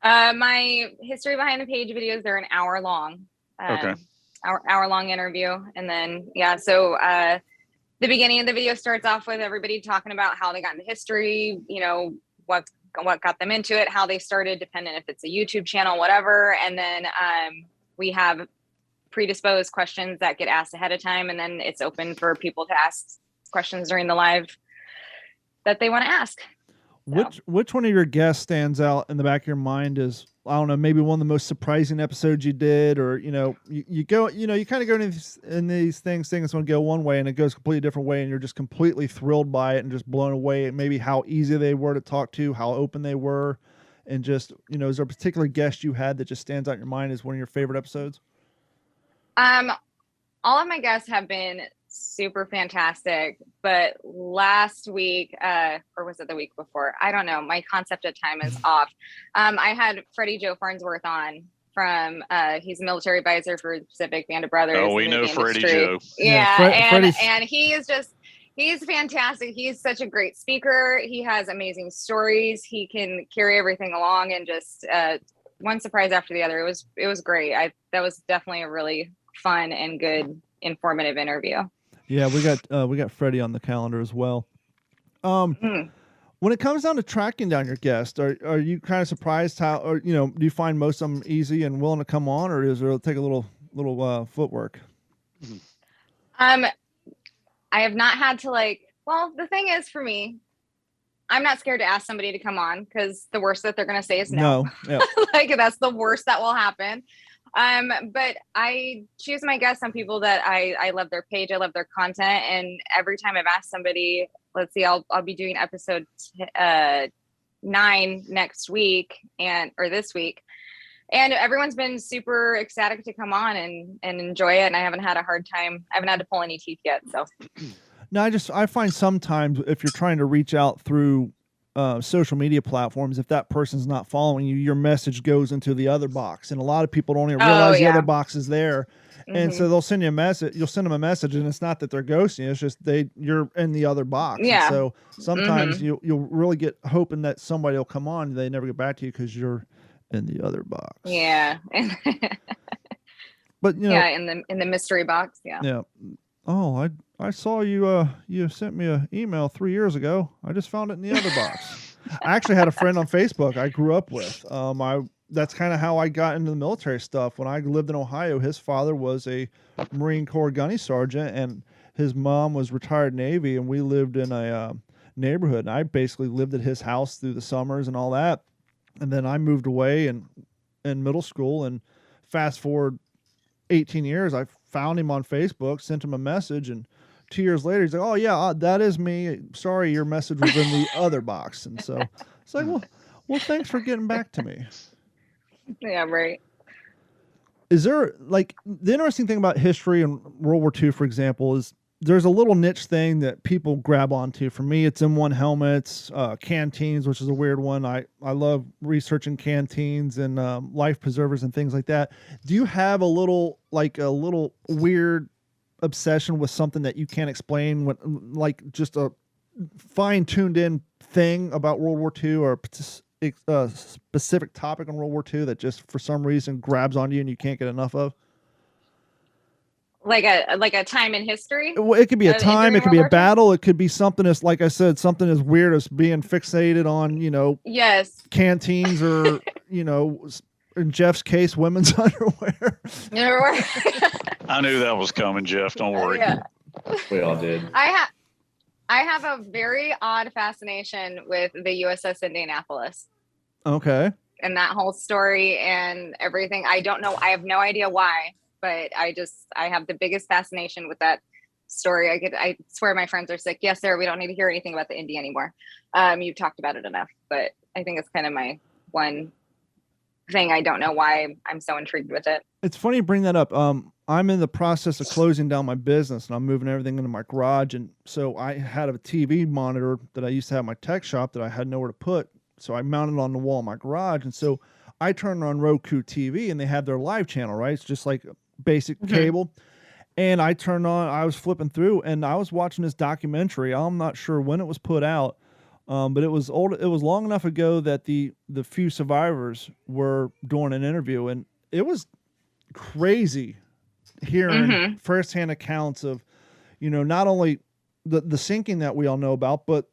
My history behind the page videos, they're an hour long. Okay. Hour long interview, and then so the beginning of the video starts off with everybody talking about how they got into history, what got them into it, how they started, dependent if it's a YouTube channel, whatever. And then we have predisposed questions that get asked ahead of time, and then it's open for people to ask questions during the live that they want to ask. Which one of your guests stands out in the back of your mind is, I don't know, maybe one of the most surprising episodes you did, or you go, you kind of go in these things want to go one way and it goes a completely different way, and you're just completely thrilled by it and just blown away at maybe how easy they were to talk to, how open they were, and just is there a particular guest you had that just stands out in your mind as one of your favorite episodes? All of my guests have been super fantastic, but last week, or was it the week before? I don't know. My concept of time is off. I had Freddie Joe Farnsworth on from, he's a military advisor for the Pacific Band of Brothers. Oh, we know Freddie Joe. Yeah, and he is he's fantastic. He's such a great speaker. He has amazing stories. He can carry everything along, and just one surprise after the other. It was great. That was definitely a really fun and good, informative interview. Yeah, we got Freddie on the calendar as well. When it comes down to tracking down your guests, are you kind of surprised how, or do you find most of them easy and willing to come on, or does it take a little footwork? I have not had to the thing is, for me, I'm not scared to ask somebody to come on, because the worst that they're going to say is no. Yeah. That's the worst that will happen. But I choose my guests on people that I love their page, I love their content, and every time I've asked somebody, let's see, I'll be doing episode 9 next week or this week, and everyone's been super ecstatic to come on and enjoy it, and I haven't had a hard time. I haven't had to pull any teeth yet. So no, I find sometimes if you're trying to reach out through social media platforms, if that person's not following you, your message goes into the other box, and a lot of people don't even realize the other box is there. And so they'll send you a message. You'll send them a message, and it's not that they're ghosting you. It's just you're in the other box. Yeah. And so sometimes you'll really get hoping that somebody will come on. They never get back to you because you're in the other box. Yeah. But in the mystery box. Yeah. Yeah. Oh, I saw you you sent me an email 3 years ago. I just found it in the other box. I actually had a friend on Facebook I grew up with. That's kind of how I got into the military stuff. When I lived in Ohio, his father was a Marine Corps gunny sergeant, and his mom was retired Navy, and we lived in a neighborhood. And I basically lived at his house through the summers and all that. And then I moved away in middle school, and fast forward 18 years, I found him on Facebook, sent him a message, and 2 years later, he's like, "Oh yeah, that is me. Sorry, your message was in the other box." And so it's like, well, thanks for getting back to me. Yeah, right. Is there, the interesting thing about history and World War II, for example, is there's a little niche thing that people grab onto. For me, it's M1 helmets, canteens, which is a weird one. I love researching canteens and life preservers and things like that. Do you have a little weird obsession with something that you can't explain, just a fine-tuned in thing about World War II, or a specific topic on World War II that just for some reason grabs onto you and you can't get enough of? Like a time in history? Well, it could be a time, it could be a battle, it could be something as, like I said, something as weird as being fixated on, yes, canteens, or, in Jeff's case, women's underwear. I knew that was coming, Jeff. Don't worry. Yeah. We all did. I have a very odd fascination with the USS Indianapolis. Okay. And that whole story and everything. I don't know. I have no idea why, but I have the biggest fascination with that story. I swear my friends are sick. Yes, Sarah, we don't need to hear anything about the Indy anymore. You've talked about it enough, but I think it's kind of my one thing. I don't know why I'm so intrigued with it. It's funny you bring that up. I'm in the process of closing down my business, and I'm moving everything into my garage. And so I had a TV monitor that I used to have in my tech shop that I had nowhere to put. So I mounted it on the wall in my garage. And so I turned on Roku TV, and they have their live channel, right? It's just like basic cable. And I was flipping through, and I was watching this documentary. I'm not sure when it was put out, but it was old. It was long enough ago that the few survivors were doing an interview, and it was crazy hearing firsthand accounts of, not only the sinking that we all know about, but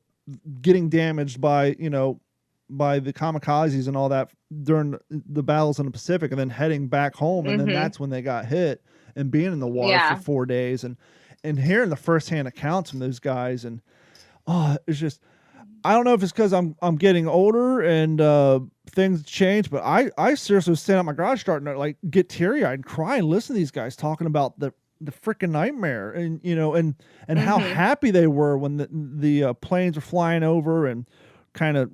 getting damaged by the kamikazes and all that during the battles in the Pacific, and then heading back home, and then that's when they got hit, and being in the water for 4 days, and hearing the firsthand accounts from those guys, and it's just, I don't know if it's because I'm getting older and things change, but I seriously was standing at my garage starting to like get teary eyed and cry and listen to these guys talking about the freaking nightmare, and and how happy they were when the planes were flying over and kind of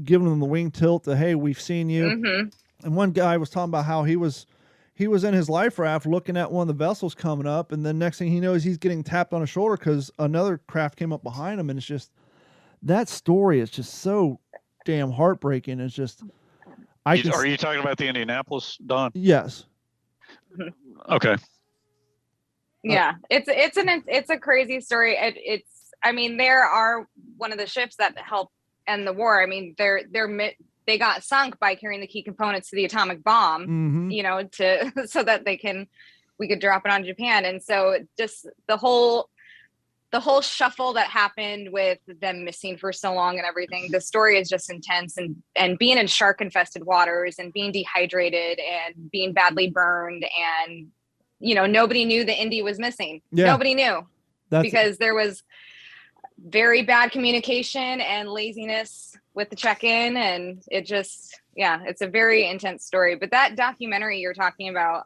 giving them the wing tilt to, hey, we've seen you. And one guy was talking about how he was in his life raft looking at one of the vessels coming up, and then next thing he knows, he's getting tapped on the shoulder because another craft came up behind him, and it's just, that story is just so damn heartbreaking. It's just, are you talking about the Indianapolis, Don? Yes. Okay. Yeah, it's a crazy story. There are one of the ships that helped end the war. I mean, they got sunk by carrying the key components to the atomic bomb, so that we could drop it on Japan. And so just the whole shuffle that happened with them missing for so long and everything, the story is just intense, and being in shark infested waters and being dehydrated and being badly burned, and nobody knew the Indy was missing. Nobody knew because there was very bad communication and laziness with the check-in, and it just, it's a very intense story. But that documentary you're talking about,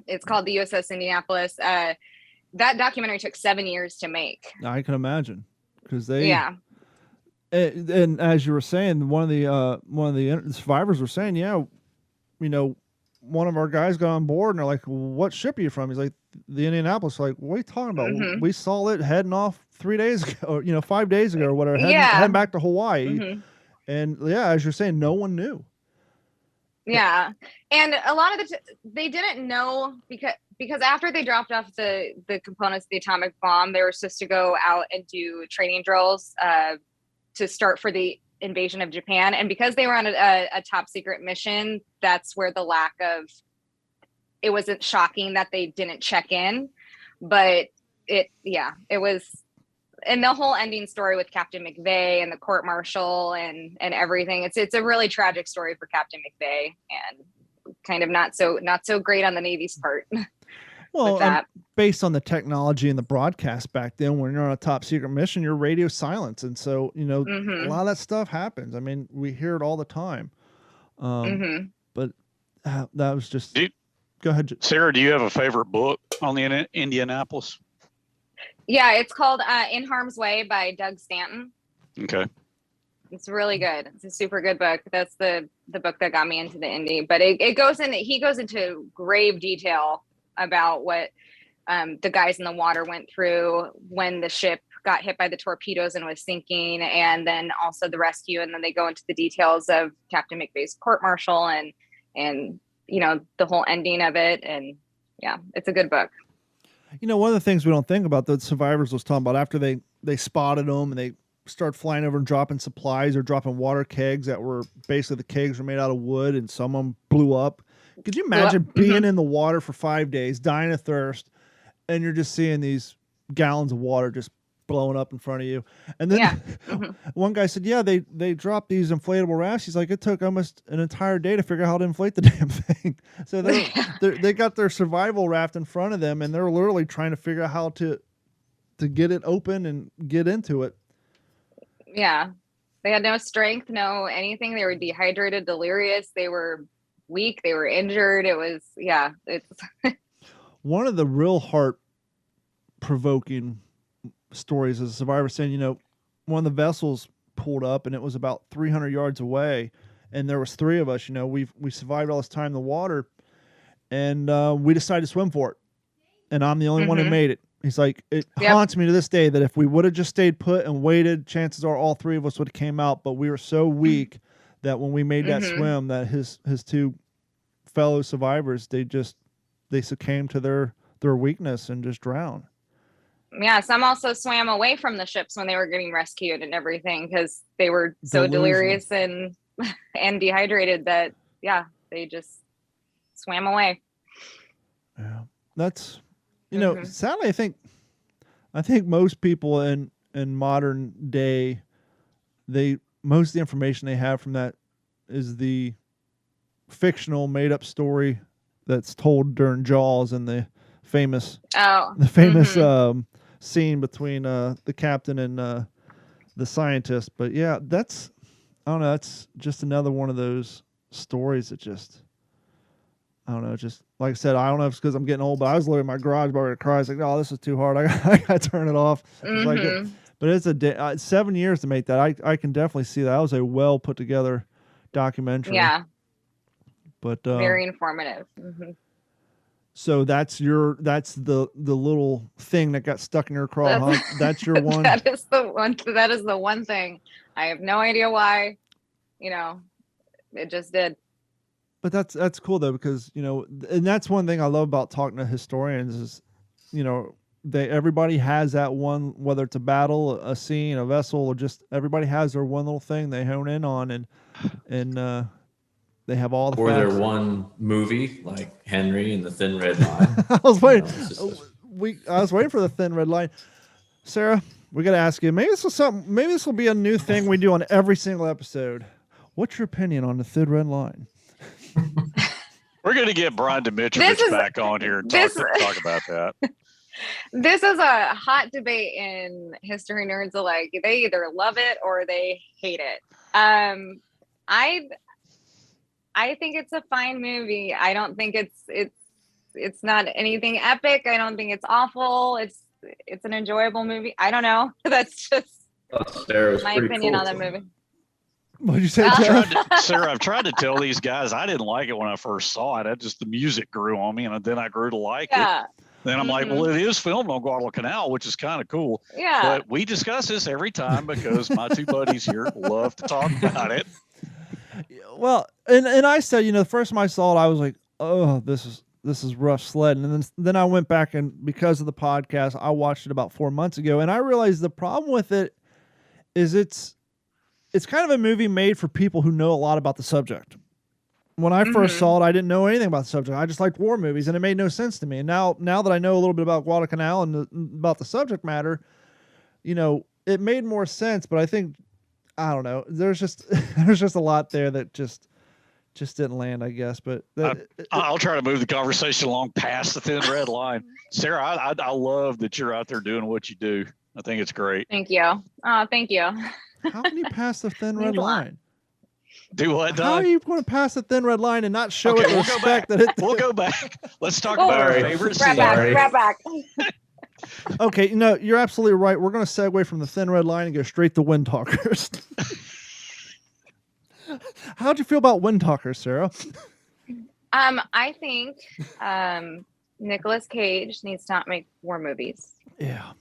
it's called the USS Indianapolis. That documentary took 7 years to make. I can imagine, because and as you were saying, one of the survivors were saying, one of our guys got on board, and they're like, what ship are you from? He's like, the Indianapolis. Like, what are you talking about? We saw it heading off 3 days ago, or 5 days ago, or whatever, heading back to Hawaii. And as you're saying, no one knew. Yeah, and a lot of they didn't know because after they dropped off the components of the atomic bomb, they were supposed to go out and do training drills to start for the invasion of Japan. And because they were on a top secret mission, that's where the lack of, it wasn't shocking that they didn't check in, but it was, and the whole ending story with Captain McVeigh and the court martial and everything. It's a really tragic story for Captain McVeigh, and kind of not so great on the Navy's part. Well, based on the technology and the broadcast back then, when you're on a top secret mission, your radio silence, and so a lot of that stuff happens. I mean, we hear it all the time. But that was just. Go ahead, Sarah. Do you have a favorite book on the Indianapolis? Yeah, it's called In Harm's Way by Doug Stanton. Okay. It's really good. It's a super good book. That's the book that got me into the Indy. But he goes into grave detail about what the guys in the water went through when the ship got hit by the torpedoes and was sinking, and then also the rescue. And then they go into the details of Captain McVeigh's court-martial and the whole ending of it. And yeah, it's a good book. One of the things we don't think about, the survivors was talking about, after they spotted them and they started flying over and dropping supplies or dropping water kegs that were basically, the kegs were made out of wood, and some of them blew up. Could you imagine being in the water for 5 days, dying of thirst, and you're just seeing these gallons of water just blowing up in front of you? And then one guy said, they dropped these inflatable rafts. He's like, it took almost an entire day to figure out how to inflate the damn thing. So they got their survival raft in front of them, and they're literally trying to figure out how to get it open and get into it. Yeah. They had no strength, no anything. They were dehydrated, delirious. They were weak. They were injured. It was, it's one of the real heart-provoking stories is a survivor saying, one of the vessels pulled up, and it was about 300 yards away, and there was three of us. We survived all this time in the water, and we decided to swim for it. And I'm the only one who made it. He's like, it haunts me to this day that if we would have just stayed put and waited, chances are all three of us would have came out. But we were so weak that when we made that swim, that his two fellow survivors, they succumbed to their weakness and just drowned. Yeah, some also swam away from the ships when they were getting rescued and everything because they were so delirious and dehydrated that they just swam away. Yeah, that's sadly, I think most people in modern day, most of the information they have from that is the fictional made up story that's told during Jaws and the famous scene between the captain and the scientist. But yeah, that's just another one of those stories that just, I don't know, just like I said, I don't know if it's because I'm getting old, but I was literally in my garage about to cry. I was like, oh, this is too hard. I got to turn it off. But it's 7 years to make that. I can definitely see that. That was a well put together documentary. Yeah. But very informative. So that's the little thing that got stuck in your craw, huh? That's your one. That is the one thing. I have no idea why. It just did. But that's cool though, because and that's one thing I love about talking to historians is, everybody has that one, whether it's a battle, a scene, a vessel, or just everybody has their one little thing they hone in on, and they have all the or facts. their one movie like Henry and the Thin Red Line. I was waiting. I was waiting for the Thin Red Line. Sarah, we got to ask you. Maybe this will be a new thing we do on every single episode. What's your opinion on the Thin Red Line? We're going to get Brian Dimitrovich back on here and talk about that. This is a hot debate in history nerds alike. They either love it or they hate it. I think it's a fine movie. I don't think it's not anything epic. I don't think it's awful. It's an enjoyable movie. I don't know. That's just my opinion on the movie. What did you say, Sarah? I've tried to tell these guys I didn't like it when I first saw it. The music grew on me, and then I grew to like it. Then I'm like, well, it is filmed on Guadalcanal, which is kind of cool. Yeah. But we discuss this every time because my two buddies here love to talk about it. Well, and I said, the first time I saw it, I was like, oh, this is rough sledding. And then I went back, and because of the podcast, I watched it about 4 months ago, and I realized the problem with it is it's kind of a movie made for people who know a lot about the subject. When I first saw it, I didn't know anything about the subject. I just liked war movies, and it made no sense to me. And now that I know a little bit about Guadalcanal and about the subject matter, it made more sense. But I think, I don't know, there's just a lot there that just didn't land, I guess. But I'll try to move the conversation along past the Thin Red Line. Sarah, I love that you're out there doing what you do. I think it's great. Thank you. Oh, thank you. How can you pass the Thin Red Line? Do what, Doug? How are you going to pass the Thin Red Line and not show it the respect that it... We'll go back. Let's talk about our favorite scene. Right back. Okay, you're absolutely right. We're going to segue from the Thin Red Line and go straight to Wind Talkers. How'd you feel about Wind Talkers, Sarah? I think Nicolas Cage needs to not make war movies. Yeah.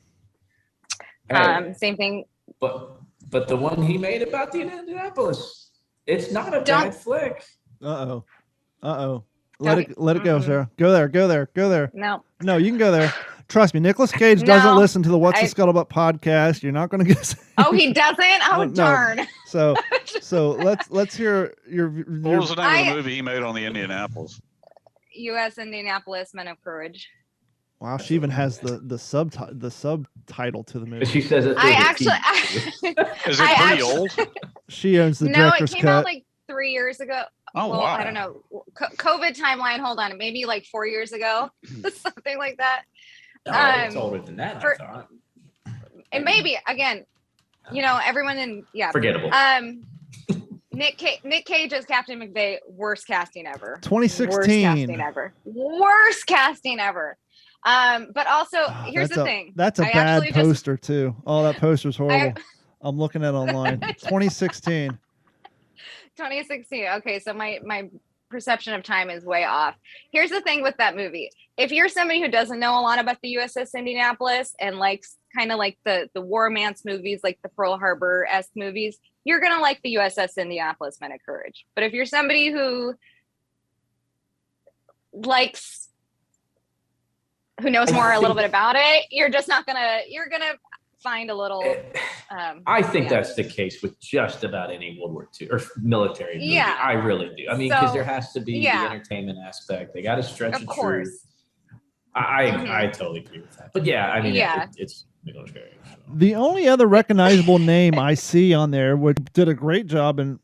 Same thing. But the one he made about the Indianapolis, it's not a bad flick. Uh-oh. Let it go, Sarah. Go there. No, you can go there. Trust me, Nicolas Cage doesn't listen to the What's the Scuttlebutt podcast. You're not going to get... Oh, he doesn't? Oh, darn. So let's hear your... What was the name of the movie he made on the Indianapolis? U.S. Indianapolis Men of Courage. Wow, she even has the subtitle to the movie. She says it. Is it pretty old? She owns the director's cut. No, it came out like 3 years ago. Oh, wow. I don't know. COVID timeline. Hold on, maybe like 4 years ago, something like that. It's older than that. I thought. And maybe again, everyone forgettable. Nick Cage as Captain McVeigh, worst casting ever. 2016. Worst casting ever. But also, here's the thing. That's a bad poster too. Oh, that poster's horrible. I'm looking at it online. 2016. 2016. Okay, so my perception of time is way off. Here's the thing with that movie. If you're somebody who doesn't know a lot about the USS Indianapolis and likes kind of like the romance movies, like the Pearl Harbor-esque movies, you're going to like the USS Indianapolis Men of Courage. But if you're somebody who knows more a little bit about it, you're just not going to, you're going to find a little. I think that's the case with just about any World War II or military movie. Yeah. I really do. I mean, because there has to be the entertainment aspect. They got to stretch of it course. through. I totally agree with that. But yeah, I mean, it's military. So. The only other recognizable name I see on there, which did a great job in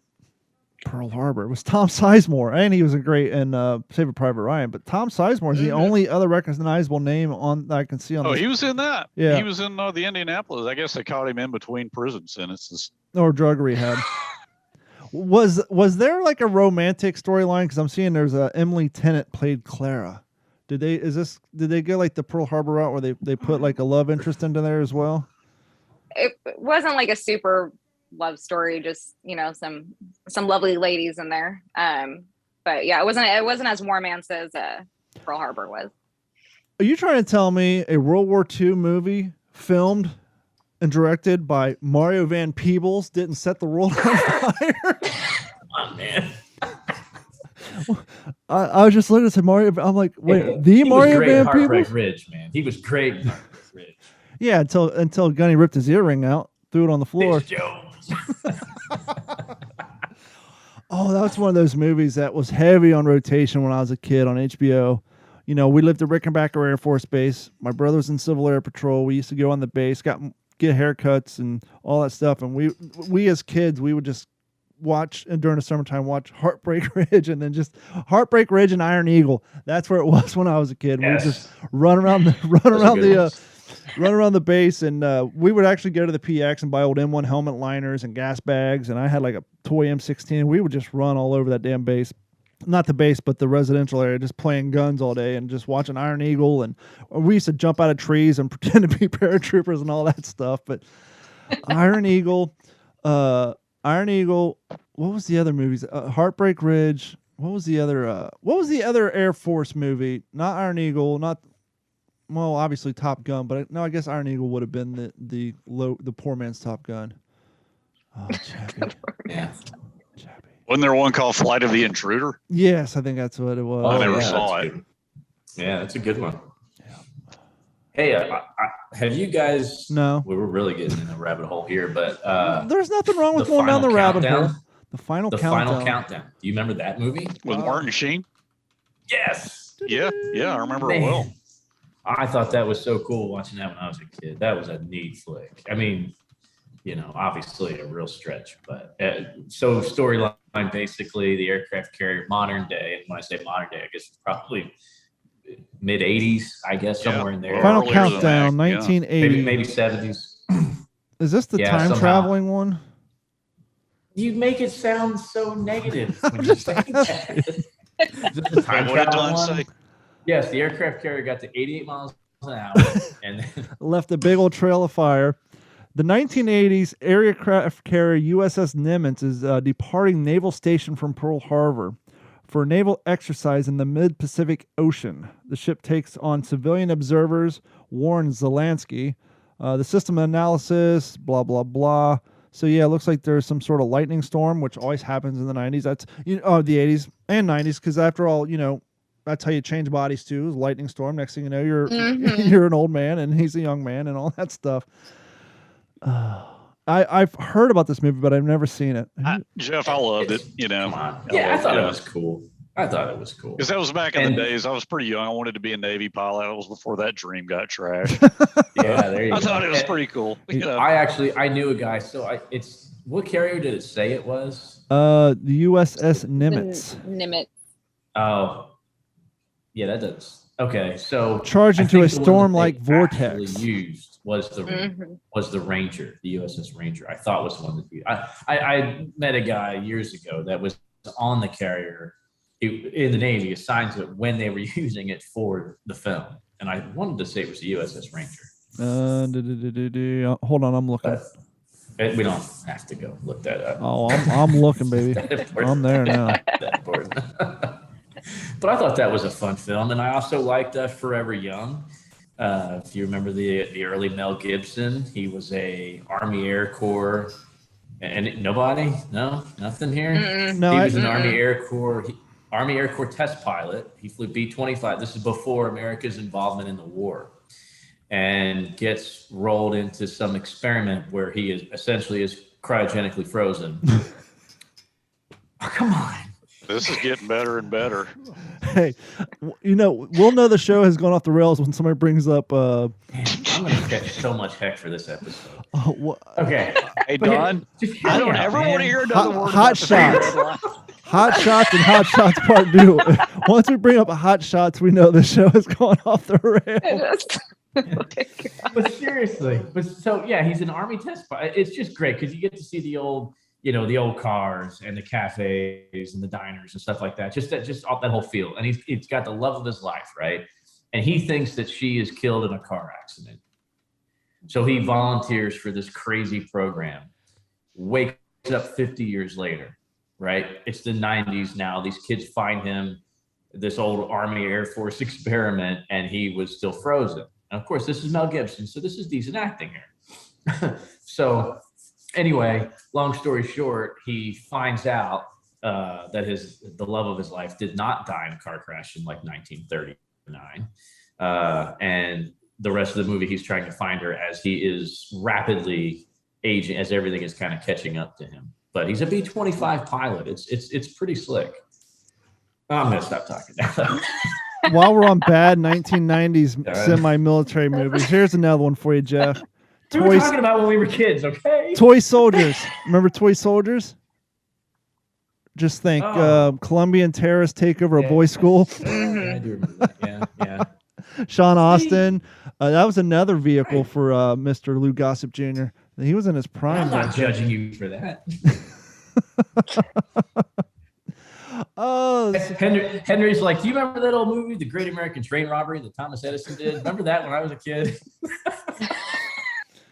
Pearl Harbor, was Tom Sizemore, and he was a great in Saving Private Ryan. But Tom Sizemore is the only other recognizable name on that I can see on. He was in that. Yeah, he was in the Indianapolis. I guess they caught him in between prison sentences or drug rehab. Was there like a romantic storyline? Because I'm seeing there's Emily Tennant played Clara. Did they go like the Pearl Harbor route where they put like a love interest into there as well? It wasn't like a super love story, just some lovely ladies in there. But yeah, it wasn't as romance as Pearl Harbor was. Are you trying to tell me a World War II movie filmed and directed by Mario Van Peebles didn't set the world on fire? Come on, man. I was just looking at Mario. I'm like, wait, Mario Van Peebles? Heartbreak Ridge, man. He was great in Heartbreak Ridge. Yeah, until Gunny ripped his earring out, threw it on the floor. Oh, that was one of those movies that was heavy on rotation when I was a kid on HBO. We lived at Rickenbacker Air Force Base. My brother was in Civil Air Patrol. We used to go on the base, get haircuts and all that stuff. And we as kids, we would just watch, and during the summertime, watch Heartbreak Ridge, and then just Heartbreak Ridge and Iron Eagle. That's where it was when I was a kid. Yes. We would just run around the base, and we would actually go to the PX and buy old M1 helmet liners and gas bags, and I had like a toy M16. We would just run all over that damn base. Not the base, but the residential area, just playing guns all day and just watching Iron Eagle. And we used to jump out of trees and pretend to be paratroopers and all that stuff. But Iron Eagle, what was the other movies? Heartbreak Ridge. What was the other Air Force movie? Not Iron Eagle, obviously Top Gun, but I guess Iron Eagle would have been the poor man's Top Gun. Oh, Chappie. Yeah. Chappie. Wasn't there one called Flight of the Intruder? Yes, I think that's what it was. I never saw it. Yeah, that's a good one. Hey, have you guys? No. We were really getting in a rabbit hole here, but there's nothing wrong with going down the rabbit hole. The final countdown. Do you remember that movie with Martin Sheen? Yes. Yeah, I remember it well. I thought that was so cool watching that when I was a kid. That was a neat flick. I mean, obviously a real stretch, but so storyline basically the aircraft carrier modern day, and when I say modern day, I guess it's probably mid 80s, I guess, somewhere in there. Final countdown, 1980. Maybe 70s. Is this the time traveling one? You make it sound so negative when you say that. Is this the time traveling one? Yes, the aircraft carrier got to 88 miles an hour and then left a big old trail of fire. The 1980s aircraft carrier USS Nimitz is departing naval station from Pearl Harbor for a naval exercise in the mid-Pacific Ocean. The ship takes on civilian observers, warns Zelensky. The system analysis, blah, blah, blah. So, yeah, it looks like there's some sort of lightning storm, which always happens in the 90s. That's the 80s and 90s, because after all, that's how you change bodies too, is lightning storm. Next thing you know, you're an old man and he's a young man and all that stuff. I've heard about this movie, but I've never seen it. Jeff, I loved it. Come on. Yeah, I thought it was cool. Because that was back in the days. I was pretty young. I wanted to be a Navy pilot. That was before that dream got trashed. Yeah, there you go. I thought it was pretty cool. I knew a guy. So what carrier did it say it was? The USS Nimitz. Nimitz. Oh, yeah, that does. Okay, so charged into a storm-like vortex. Used was the Ranger, the USS Ranger. I thought was the one that I met a guy years ago that was on the carrier in the Navy, assigned to it when they were using it for the film, and I wanted to say it was the USS Ranger. Hold on, I'm looking. We don't have to go look that up. Oh, I'm looking, baby. I'm there now. That important. But I thought that was a fun film, and I also liked Forever Young. If you remember the early Mel Gibson, he was a Army Air Corps, and nobody, no, nothing here. No, he was an Army Air Corps test pilot. He flew B-25. This is before America's involvement in the war, and gets rolled into some experiment where he is essentially cryogenically frozen. Oh, come on. This is getting better and better. Hey, we'll know the show has gone off the rails when somebody brings up. Man, I'm going to catch so much heck for this episode. Okay. Hey, Don, I don't ever want to hear another word Hot Shots. Hot Shots and Hot Shots Part 2. Once we bring up Hot Shots, we know the show has gone off the rails. But seriously, he's an Army test pilot. It's just great because you get to see the old cars and the cafes and the diners and stuff like that. Just that whole feel. And he's got the love of his life, right? And he thinks that she is killed in a car accident. So he volunteers for this crazy program, wakes up 50 years later, right? It's the 90s now. These kids find him, this old Army Air Force experiment, and he was still frozen. And of course, this is Mel Gibson, so this is decent acting here. So anyway, long story short, he finds out that the love of his life did not die in a car crash in like 1939. And the rest of the movie, he's trying to find her as he is rapidly aging, as everything is kind of catching up to him. But he's a B-25 pilot. It's pretty slick. I'm going to stop talking now. While we're on bad 1990s semi-military movies, here's another one for you, Jeff. We were talking about when we were kids, okay? Toy Soldiers. Remember Toy Soldiers? Just think, Colombian terrorists take over a boys' school. Mm-hmm. I do remember that. Yeah. Sean Austin. That was another vehicle for Mr. Lou Gossett Jr. He was in his prime. I'm not judging you for that. Henry's like, do you remember that old movie, The Great American Train Robbery, that Thomas Edison did? Remember that when I was a kid?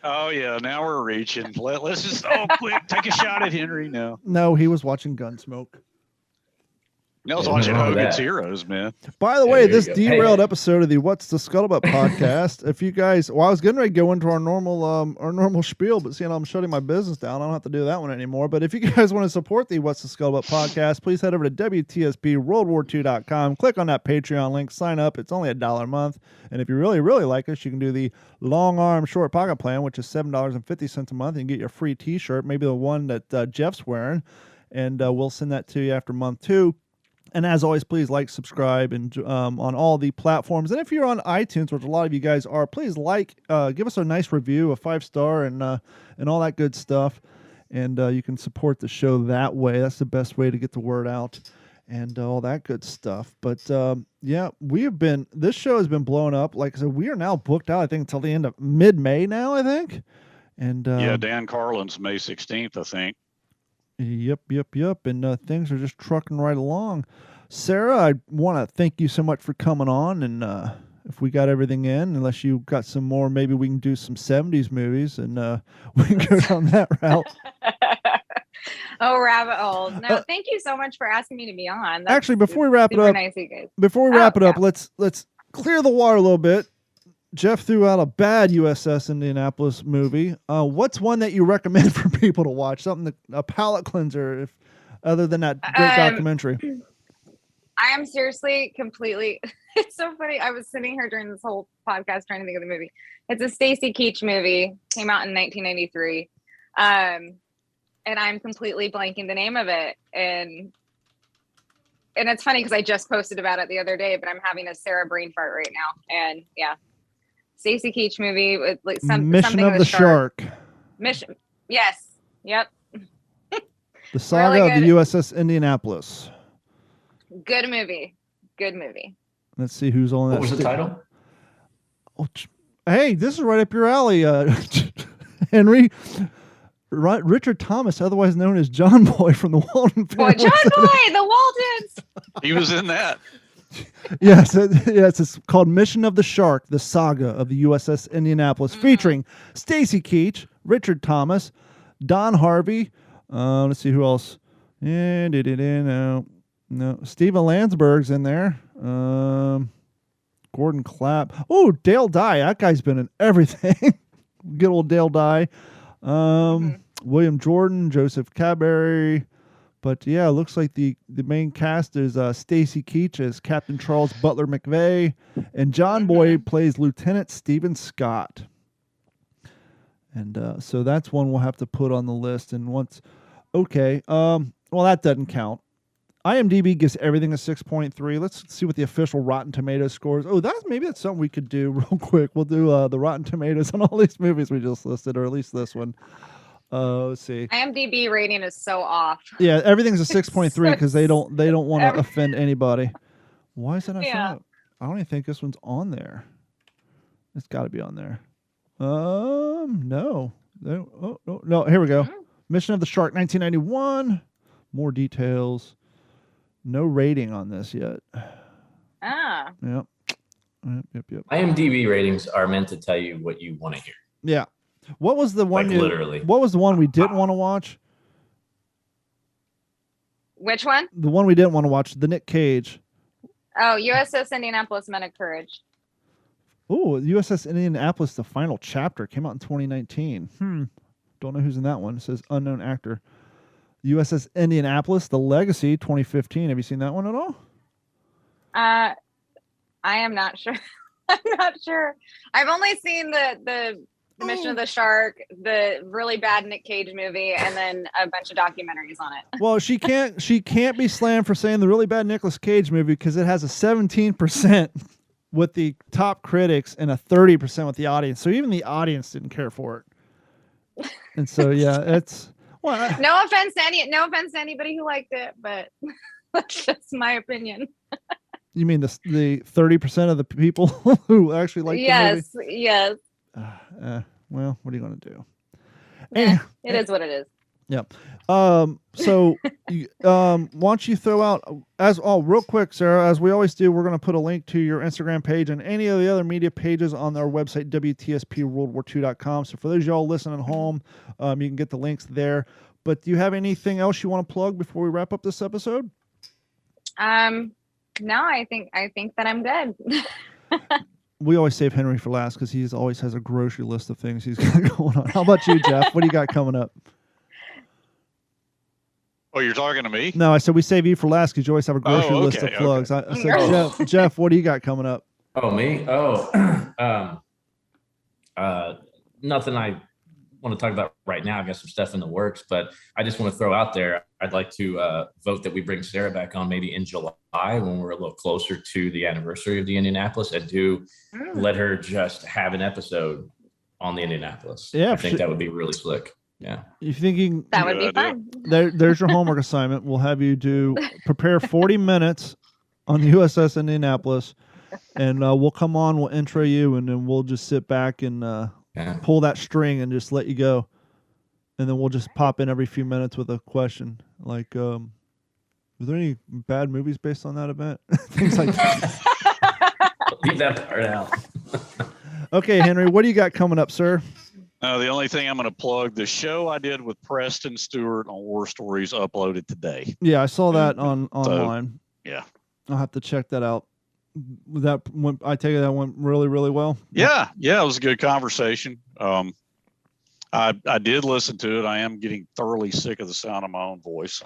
Oh, yeah. Now we're reaching. Let's just, quick, take a shot at Henry now. No, he was watching Gunsmoke. I was watching Hogan's Heroes, man. By the way, this derailed episode of the What's the Scuttlebutt podcast. If you guys, I was getting ready to go into our normal spiel, but seeing I'm shutting my business down, I don't have to do that one anymore. But if you guys want to support the What's the Scuttlebutt podcast, please head over to WTSPWWII.com. Click on that Patreon link, sign up. It's only $1 a month. And if you really, really like us, you can do the long arm short pocket plan, which is $7.50 a month, and get your free T-shirt, maybe the one that Jeff's wearing, and we'll send that to you after month 2. And as always, please like, subscribe, and on all the platforms. And if you're on iTunes, which a lot of you guys are, please give us a nice review, a 5-star, and all that good stuff. And you can support the show that way. That's the best way to get the word out and all that good stuff. But this show has been blown up. Like I said, we are now booked out, I think, until the end of mid-May now, I think. And Dan Carlin's May 16th, I think. Yep. And things are just trucking right along. Sarah, I want to thank you so much for coming on. And if we got everything in, unless you got some more, maybe we can do some 70s movies and we can go down that route. Oh, rabbit hole. No, thank you so much for asking me to be on. Actually, before we wrap it up, nice, you guys. Let's clear the water a little bit. Jeff threw out a bad USS Indianapolis movie. What's one that you recommend for people to watch? Something a palate cleanser, other than that great documentary. I am seriously completely. It's so funny. I was sitting here during this whole podcast trying to think of the movie. It's a Stacy Keach movie. Came out in 1993, and I'm completely blanking the name of it. And it's funny because I just posted about it the other day, but I'm having a Sarah brain fart right now. And yeah. Stacy Keach movie with like Mission of the Shark. Mission. Yes. Yep. The Saga of the USS Indianapolis. Good movie. Let's see who's on that. What was the title? Oh, hey, this is right up your alley, Henry. Richard Thomas, otherwise known as John Boy from the Walton family. John Boy, the Waltons. He was in that. Yes, it's called Mission of the Shark, the Saga of the USS Indianapolis, featuring Stacy Keach, Richard Thomas, Don Harvey. Let's see who else. No, Steven Landsberg's in there. Gordon Clapp. Oh, Dale Dye. That guy's been in everything. Good old Dale Dye. William Jordan, Joseph Cadbury. But yeah, it looks like the main cast is Stacy Keach as Captain Charles Butler McVeigh, and John Boyd plays Lieutenant Stephen Scott. And so that's one we'll have to put on the list. And once, okay, well, that doesn't count. IMDb gives everything a 6.3. Let's see what the official Rotten Tomatoes scores. Oh, maybe that's something we could do real quick. We'll do the Rotten Tomatoes on all these movies we just listed, or at least this one. Let's see. IMDb rating is so off. Yeah, everything's a 6.3 because they don't want to offend anybody. Why is that not showing up? I don't even think this one's on there. It's got to be on there. No. No. Here we go. Mission of the Shark, 1991. More details. No rating on this yet. Yep. IMDb ratings are meant to tell you what you want to hear. Yeah. What was the one? Literally. What was the one we didn't want to watch? Which one? The one we didn't want to watch. The Nick Cage. Oh, USS Indianapolis Men of Courage. Oh, USS Indianapolis, the final chapter, came out in 2019. Don't know who's in that one. It says unknown actor. USS Indianapolis, The Legacy, 2015. Have you seen that one at all? I am not sure. I'm not sure. I've only seen the Mission of the Shark, the really bad Nick Cage movie, and then a bunch of documentaries on it. Well, she can't be slammed for saying the really bad Nicolas Cage movie because it has a 17% with the top critics and a 30% with the audience. So even the audience didn't care for it. And so yeah, it's no offense to anybody who liked it, but that's just my opinion. You mean the 30% of the people who actually like the movie? Yes. Well, what are you going to do? It is what it is. Yep. So, why don't you throw out real quick, Sarah, as we always do, we're going to put a link to your Instagram page and any of the other media pages on our website, WTSPWWII.com. So for those of y'all listening at home, you can get the links there. But do you have anything else you want to plug before we wrap up this episode? No, I think that I'm good. We always save Henry for last because he always has a grocery list of things he's got going on. How about you, Jeff? What do you got coming up? Oh, you're talking to me? No, I said we save you for last because you always have a grocery list of plugs. I said, Jeff, what do you got coming up? Oh, me? Nothing I want to talk about right now. I've got some stuff in the works, but I just want to throw out there, I'd like to vote that we bring Sarah back on maybe in July when we're a little closer to the anniversary of the Indianapolis, and let her just have an episode on the Indianapolis. Yeah, I think that would be really slick. Yeah. You thinking that would be fun. There's your homework assignment. We'll have you prepare 40 minutes on the USS Indianapolis, and we'll come on, we'll intro you, and then we'll just sit back and pull that string and just let you go. And then we'll just pop in every few minutes with a question. Like, were there any bad movies based on that event? Things like that. Leave that part out. Okay, Henry, what do you got coming up, sir? The only thing I'm going to plug, the show I did with Preston Stewart on War Stories uploaded today. Yeah, I saw that online. So, yeah. I'll have to check that out. I take it that went really, really well. Yeah, it was a good conversation. I did listen to it. I am getting thoroughly sick of the sound of my own voice.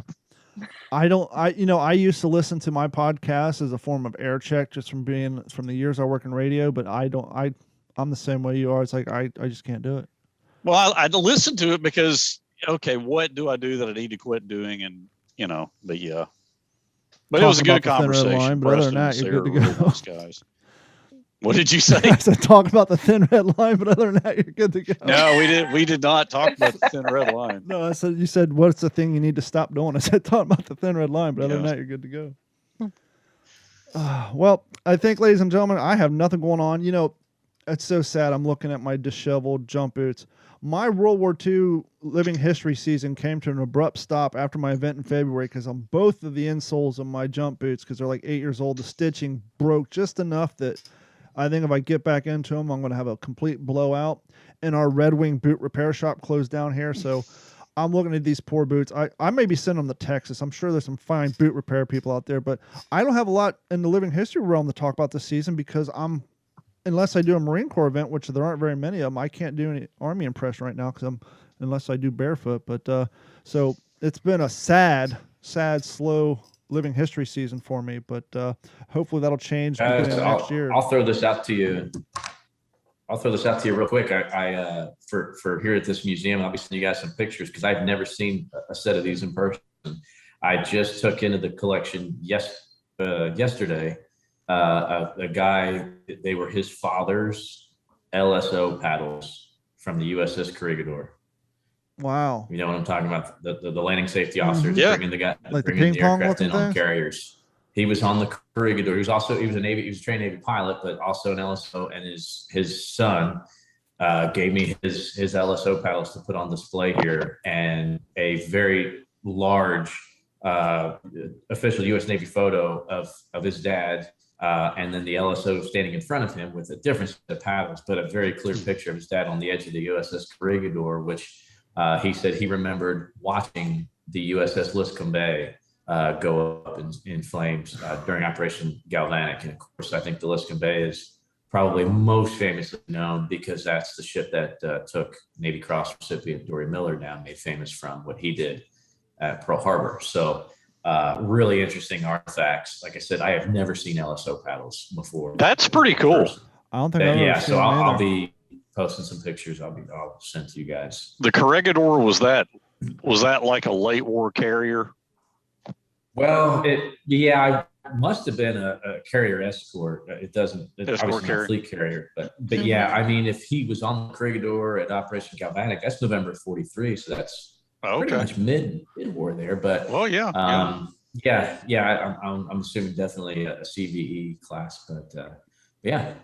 I used to listen to my podcast as a form of air check just from the years I work in radio, but I'm the same way you are. It's like, I just can't do it. Well, I listened to it because, okay, what do I do that I need to quit doing? And, but yeah. But it was a good conversation. Line, but other than that, you're good to go. Nice guys. What did you say? I said talk about the thin red line, but other than that, you're good to go. No, we did not talk about the thin red line. No, you said what's the thing you need to stop doing? I said talk about the thin red line, but other than that, you're good to go. Well, I think, ladies and gentlemen, I have nothing going on. It's so sad. I'm looking at my disheveled jump boots. My World War II living history season came to an abrupt stop after my event in February because on both of the insoles of my jump boots, because they're like 8 years old, the stitching broke just enough that I think if I get back into them, I'm going to have a complete blowout. And our Red Wing boot repair shop closed down here, so I'm looking at these poor boots. I may be sending them to Texas. I'm sure there's some fine boot repair people out there, but I don't have a lot in the living history realm to talk about this season because unless I do a Marine Corps event, which there aren't very many of them, I can't do any Army impression right now unless I do barefoot. But so it's been a sad, slow living history season for me, but hopefully that'll change next year. I'll throw this out to you. Real quick. I for here at this museum, I'll be sending you guys some pictures because I've never seen a set of these in person. I just took into the collection yesterday a guy. They were his father's LSO paddles from the USS Corregidor. Wow. You know what I'm talking about? The landing safety officers bringing the aircraft in on carriers. He was on the Corregidor. He was a trained Navy pilot, but also an LSO. And his son gave me his LSO paddles to put on display here, and a very large official U.S. Navy photo of his dad, and then the LSO standing in front of him with a different set of paddles, but a very clear picture of his dad on the edge of the USS Corregidor, which he said he remembered watching the USS Liscombe Bay go up in flames during Operation Galvanic. And of course, I think the Liscombe Bay is probably most famously known because that's the ship that took Navy Cross recipient Dory Miller down, made famous from what he did at Pearl Harbor. So really interesting artifacts. Like I said, I have never seen LSO paddles before. That's pretty cool. I don't think I've ever seen them I'll be posting some pictures. I'll send to you guys. The Corregidor, was that like a late war carrier? Well, it must have been a carrier escort. It's obviously not a fleet carrier, but yeah, I mean, if he was on the Corregidor at Operation Galvanic, that's November 43, so that's pretty much mid-war there. But I'm assuming definitely a CVE class, but yeah,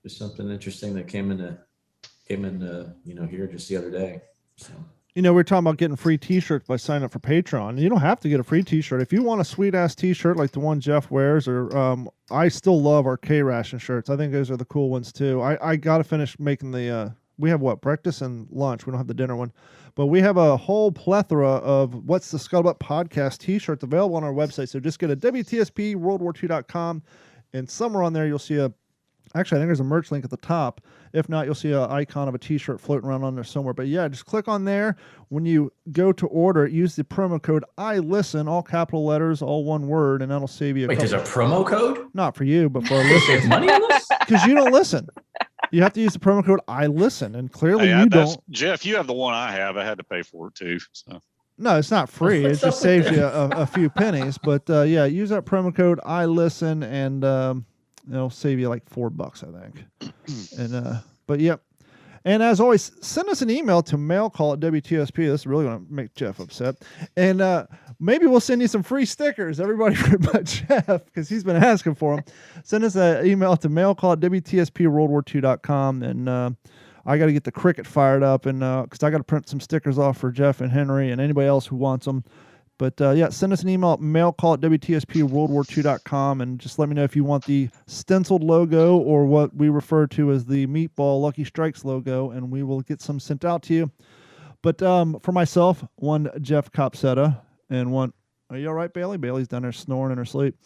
just something interesting that came in here just the other day. So. You know, we're talking about getting free T-shirts by signing up for Patreon. You don't have to get a free T-shirt. If you want a sweet-ass T-shirt like the one Jeff wears, or I still love our K-Ration shirts. I think those are the cool ones, too. I got to finish making we have, breakfast and lunch. We don't have the dinner one. But we have a whole plethora of What's the Scuttlebutt podcast T-shirts available on our website. So just go to WTSPWWII.com, and somewhere on there you'll see Actually, I think there's a merch link at the top. If not, you'll see an icon of a T-shirt floating around on there somewhere. But yeah, just click on there. When you go to order, use the promo code ILISTEN, all capital letters, all one word, and that'll save you. Wait, there's a promo code? Not for you, but for our listeners. Money on this? Because you don't listen. You have to use the promo code ILISTEN, and clearly you don't. Jeff, you have the one I have. I had to pay for it too. So. No, it's not free. It just saves you a few pennies. But yeah, use that promo code ILISTEN, and it'll save you like $4, I think. And but yep. And as always, send us an email to mailcall@WTSP. This is really going to make Jeff upset. And maybe we'll send you some free stickers, everybody but Jeff, because he's been asking for them. Send us an email to mailcall@WTSPWorldWar2.com. And I got to get the Cricut fired up, and because I got to print some stickers off for Jeff and Henry and anybody else who wants them. But yeah, send us an email at mailcall@WTSPWorldWar2.com, and just let me know if you want the stenciled logo or what we refer to as the Meatball Lucky Strikes logo, and we will get some sent out to you. But for myself, one Jeff Copsetta, and one, are you all right, Bailey? Bailey's down there snoring in her sleep.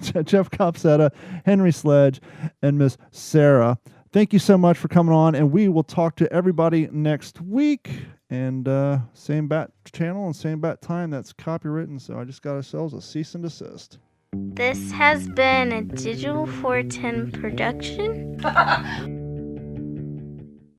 Jeff Copsetta, Henry Sledge, and Miss Sarah. Thank you so much for coming on, and we will talk to everybody next week. And same bat channel and same bat time. That's copywritten, so I just got ourselves a cease and desist. This has been a Digital 410 production.